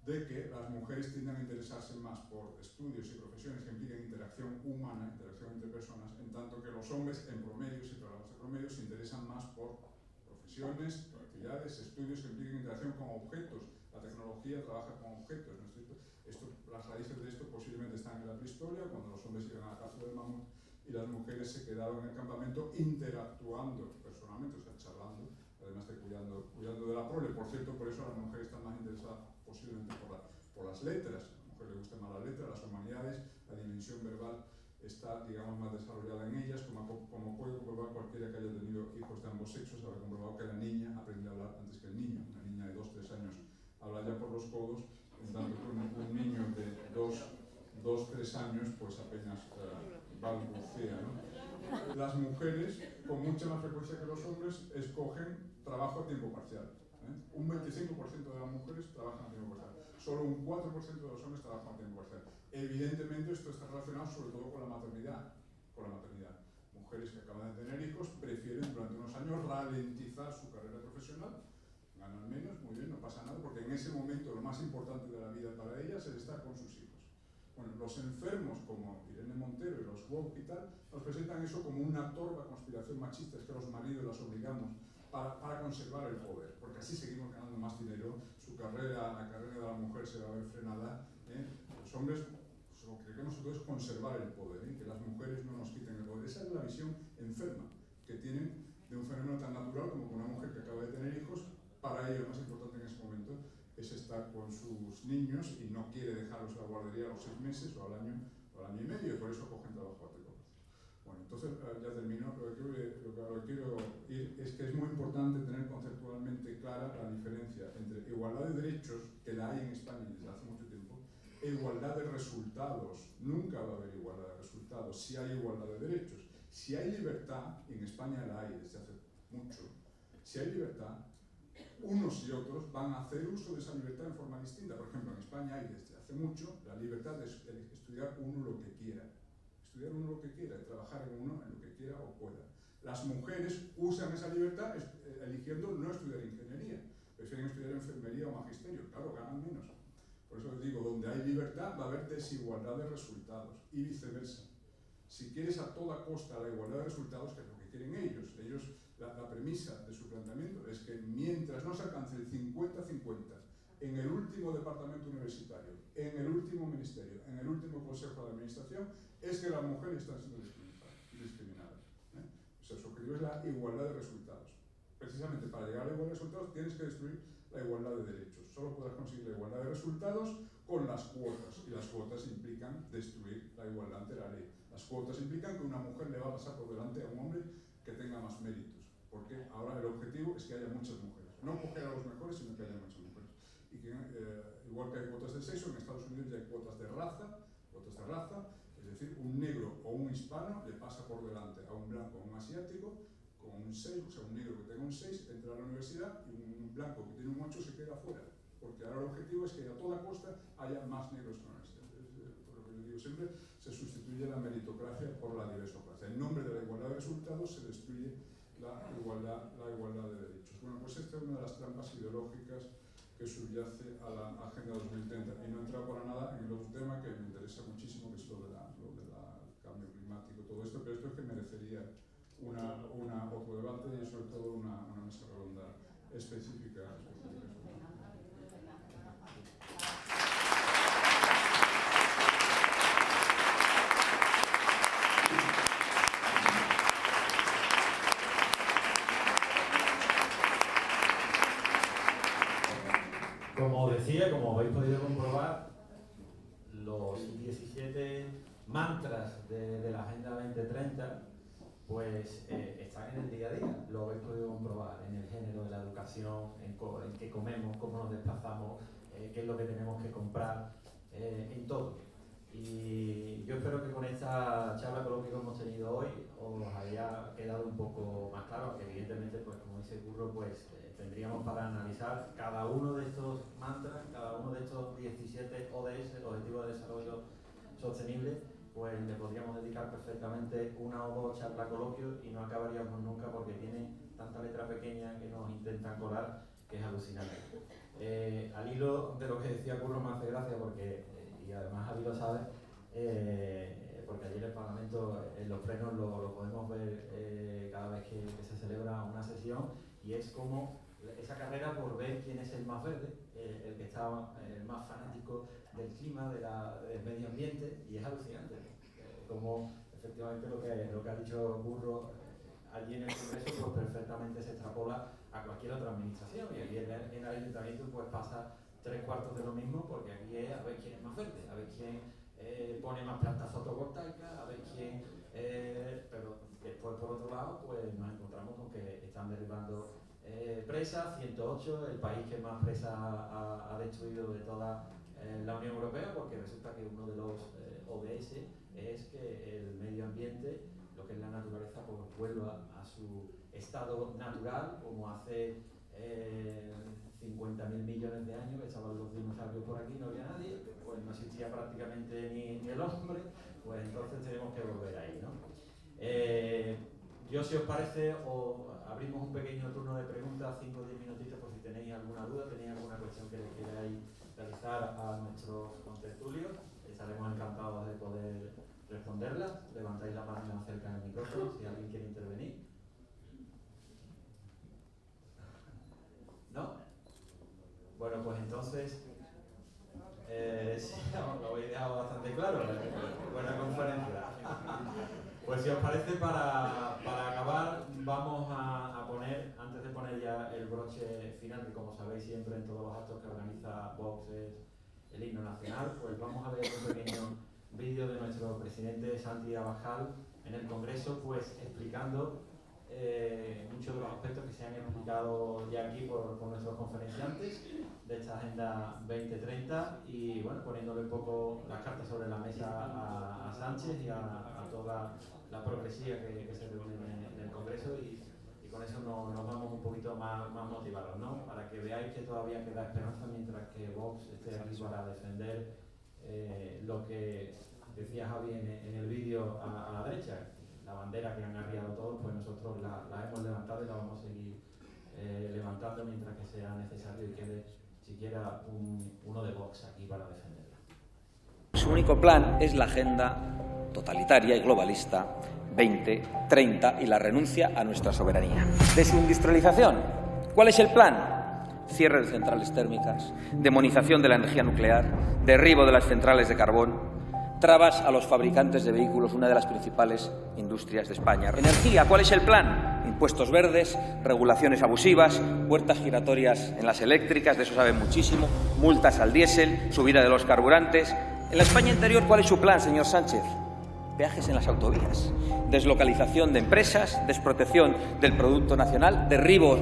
de que las mujeres tienden a interesarse más por estudios y profesiones que impliquen interacción humana, interacción entre personas, en tanto que los hombres en promedio, si hablamos de promedio, se interesan más por profesiones, por actividades, estudios que impliquen interacción con objetos. La tecnología trabaja con objetos, ¿no? Las raíces de esto posiblemente están en la prehistoria, cuando los hombres iban a la caza del mamut y las mujeres se quedaban en el campamento interactuando personalmente, o sea, charlando, además de cuidando de la prole. Por cierto, por eso las mujeres están más interesadas posiblemente por las letras. A la mujer le gustan más las letras, las humanidades, la dimensión verbal está, digamos, más desarrollada en ellas, como puede comprobar cualquiera que haya tenido hijos de ambos sexos. Habrá comprobado que la niña aprende a hablar antes que el niño. Una niña de 2 o 3 años habla ya por los codos, en tanto que un niño de 2 o 3 años pues apenas balbucea, ¿no? Las mujeres, con mucha más frecuencia que los hombres, escogen trabajo a tiempo parcial. Un 25% de las mujeres trabajan a tiempo parcial. Solo un 4% de los hombres trabajan a tiempo parcial. Evidentemente esto está relacionado sobre todo con la maternidad. Mujeres que acaban de tener hijos prefieren durante unos años ralentizar su carrera profesional, ganan menos, muy bien, no pasa nada, porque en ese momento lo más importante de la vida para ellas es estar con sus hijos. Bueno, los enfermos como Irene Montero y los woke y tal, nos presentan eso como una torva conspiración machista, es que los maridos las obligamos para conservar el poder, porque así seguimos ganando más dinero, la carrera de la mujer se va a ver frenada, los hombres, pues, lo que queremos nosotros es conservar el poder, que las mujeres no nos quiten el poder. Esa es la visión enferma que tienen de un fenómeno tan natural como que una mujer que acaba de tener hijos, para ella lo más importante en ese momento es estar con sus niños y no quiere dejarlos a la guardería a los 6 meses o al año y medio, y por eso cogen trabajo a tiempo. Bueno, entonces ya termino. Lo que quiero ir es que es muy importante tener conceptualmente clara la diferencia entre igualdad de derechos, que la hay en España desde hace mucho tiempo, e igualdad de resultados. Nunca va a haber igualdad de resultados si hay igualdad de derechos. Si hay libertad, y en España la hay desde hace mucho, si hay libertad, unos y otros van a hacer uso de esa libertad en forma distinta. Por ejemplo, en España hay desde hace mucho la libertad de estudiar uno lo que quiera. Estudiar uno lo que quiera y trabajar en uno en lo que quiera o pueda. Las mujeres usan esa libertad eligiendo no estudiar ingeniería, prefieren estudiar enfermería o magisterio. Claro, ganan menos. Por eso les digo, donde hay libertad va a haber desigualdad de resultados y viceversa. Si quieres a toda costa la igualdad de resultados, que es lo que quieren ellos, la premisa de su planteamiento es que mientras no se alcance el 50-50 en el último departamento universitario, en el último ministerio, en el último consejo de administración, es que las mujeres están siendo discriminadas. O sea, su objetivo es la igualdad de resultados. precisamente para llegar a la igualdad de resultados tienes que destruir la igualdad de derechos. Solo podrás conseguir la igualdad de resultados con las cuotas, y las cuotas implican destruir la igualdad ante la ley. Las cuotas implican que una mujer le va a pasar por delante a un hombre que tenga más méritos, porque ahora el objetivo es que haya muchas mujeres. No coger a los mejores, sino que haya muchas mujeres. Y que, igual que hay cuotas de sexo, en Estados Unidos ya hay cuotas de raza, es decir, un negro o un hispano le pasa por delante a un blanco o un asiático con un 6, o sea, un negro que tenga un 6 entra a la universidad y un blanco que tiene un 8 se queda fuera, porque ahora el objetivo es que a toda costa haya más negros que hombres. Por lo que yo digo siempre, se sustituye la meritocracia por la diversocracia. En nombre de la igualdad de resultados se destruye la igualdad de derechos. Bueno, pues esta es una de las trampas ideológicas que subyace a la Agenda 2030, y no he entrado para nada en el otro tema que me interesa muchísimo, que es lo del cambio climático, todo esto, pero esto es que merecería otro debate y sobre todo una mesa redonda específica. Como decía, como habéis podido comprobar, los 17 mantras de la Agenda 2030 pues están en el día a día, lo habéis podido comprobar, en el género de la educación, en qué comemos, cómo nos desplazamos, qué es lo que tenemos que comprar, en todo. Y yo espero que con esta charla coloquia que hemos tenido hoy os haya quedado un poco más claro, que evidentemente, pues como dice Curro, pues tendríamos para analizar cada uno de estos mantras, cada uno de estos 17 ODS, Objetivos de Desarrollo Sostenible, pues le podríamos dedicar perfectamente una o dos charlas coloquios y no acabaríamos nunca, porque tiene tanta letra pequeña que nos intentan colar que es alucinante. Al hilo de lo que decía Curro me hace gracia porque, y además Javi lo sabe, porque ayer el Parlamento en los plenos lo podemos ver cada vez que se celebra una sesión, y es como esa carrera por ver quién es el más verde, el que está el más fanático del clima, del medio ambiente, y es alucinante como efectivamente lo que ha dicho Curro allí en el Congreso pues perfectamente se extrapola a cualquier otra administración, y aquí en el Ayuntamiento pues pasa 3/4 de lo mismo, porque aquí es a ver quién es más verde, a ver quién pone más plantas fotovoltaicas, a ver quién... pero después por otro lado pues nos encontramos con que están derribando presas, 108, el país que más presas ha destruido de toda la Unión Europea, porque resulta que uno de los ODS es que el medio ambiente, lo que es la naturaleza, pues vuelva a su estado natural, como hace 50.000 millones de años que estaban los dinosaurios por aquí, no había nadie, pues no existía prácticamente ni el hombre, pues entonces tenemos que volver ahí, ¿no? Yo, si os parece, abrimos un pequeño turno de preguntas, 5 o 10 minutitos, por si tenéis alguna duda, tenéis alguna cuestión que queráis realizar a nuestros contertulios. Estaremos encantados de poder responderlas. Levantáis la mano y acercan el micrófono si alguien quiere intervenir. ¿No? Bueno, pues entonces, sí, lo habéis dejado bastante claro. Buena conferencia. Pues si os parece, para acabar, vamos a poner, antes de poner ya el broche final, que como sabéis siempre en todos los actos que organiza Vox es el himno nacional, pues vamos a ver un pequeño vídeo de nuestro presidente Santi Abascal en el Congreso, pues explicando muchos de los aspectos que se han explicado ya aquí por nuestros conferenciantes de esta Agenda 2030, y bueno, poniéndole un poco las cartas sobre la mesa a Sánchez y a toda la progresía que se reúne en el Congreso, y con eso nos vamos un poquito más motivados, ¿no? Para que veáis que todavía queda esperanza mientras que Vox esté aquí para defender lo que decía Javi en el vídeo a la derecha. La bandera que han arriado todos, pues nosotros la hemos levantado y la vamos a seguir levantando mientras que sea necesario y quede siquiera uno de Vox aquí para defenderla. Su único plan es la agenda totalitaria y globalista 2030 y la renuncia a nuestra soberanía. Desindustrialización. ¿Cuál es el plan? Cierre de centrales térmicas, demonización de la energía nuclear, derribo de las centrales de carbón, trabas a los fabricantes de vehículos, una de las principales industrias de España. Energía, ¿cuál es el plan? Impuestos verdes, regulaciones abusivas, puertas giratorias en las eléctricas, de eso saben muchísimo, multas al diésel, subida de los carburantes. En la España interior, ¿cuál es su plan, señor Sánchez? Peajes en las autovías, deslocalización de empresas, desprotección del producto nacional, derribo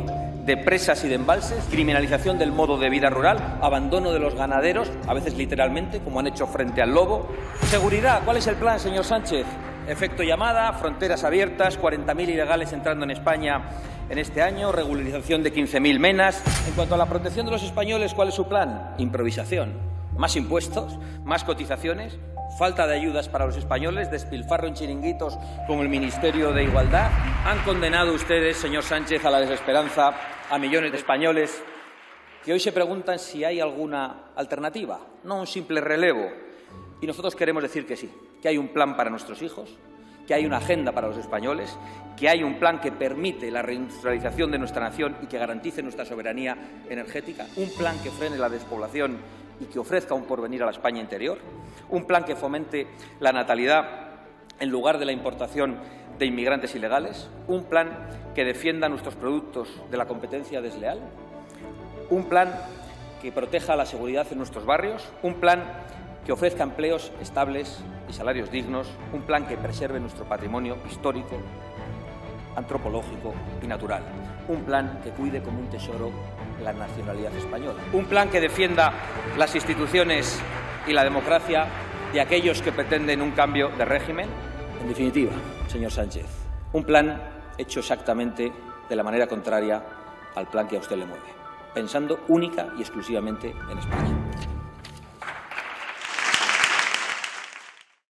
de presas y de embalses, criminalización del modo de vida rural, abandono de los ganaderos, a veces literalmente, como han hecho frente al lobo. Seguridad, ¿cuál es el plan, señor Sánchez? Efecto llamada, fronteras abiertas, 40.000 ilegales entrando en España en este año, regularización de 15.000 menas. En cuanto a la protección de los españoles, ¿cuál es su plan? Improvisación. Más impuestos, más cotizaciones, falta de ayudas para los españoles, despilfarro en chiringuitos como el Ministerio de Igualdad. Han condenado ustedes, señor Sánchez, a la desesperanza a millones de españoles que hoy se preguntan si hay alguna alternativa, no un simple relevo. Y nosotros queremos decir que sí, que hay un plan para nuestros hijos, que hay una agenda para los españoles, que hay un plan que permite la reindustrialización de nuestra nación y que garantice nuestra soberanía energética, un plan que frene la despoblación y que ofrezca un porvenir a la España interior, un plan que fomente la natalidad en lugar de la importación de inmigrantes ilegales, un plan que defienda nuestros productos de la competencia desleal, un plan que proteja la seguridad en nuestros barrios, un plan que ofrezca empleos estables y salarios dignos, un plan que preserve nuestro patrimonio histórico, antropológico y natural, un plan que cuide como un tesoro la nacionalidad española, un plan que defienda las instituciones y la democracia de aquellos que pretenden un cambio de régimen. En definitiva, señor Sánchez, un plan hecho exactamente de la manera contraria al plan que a usted le mueve, pensando única y exclusivamente en España.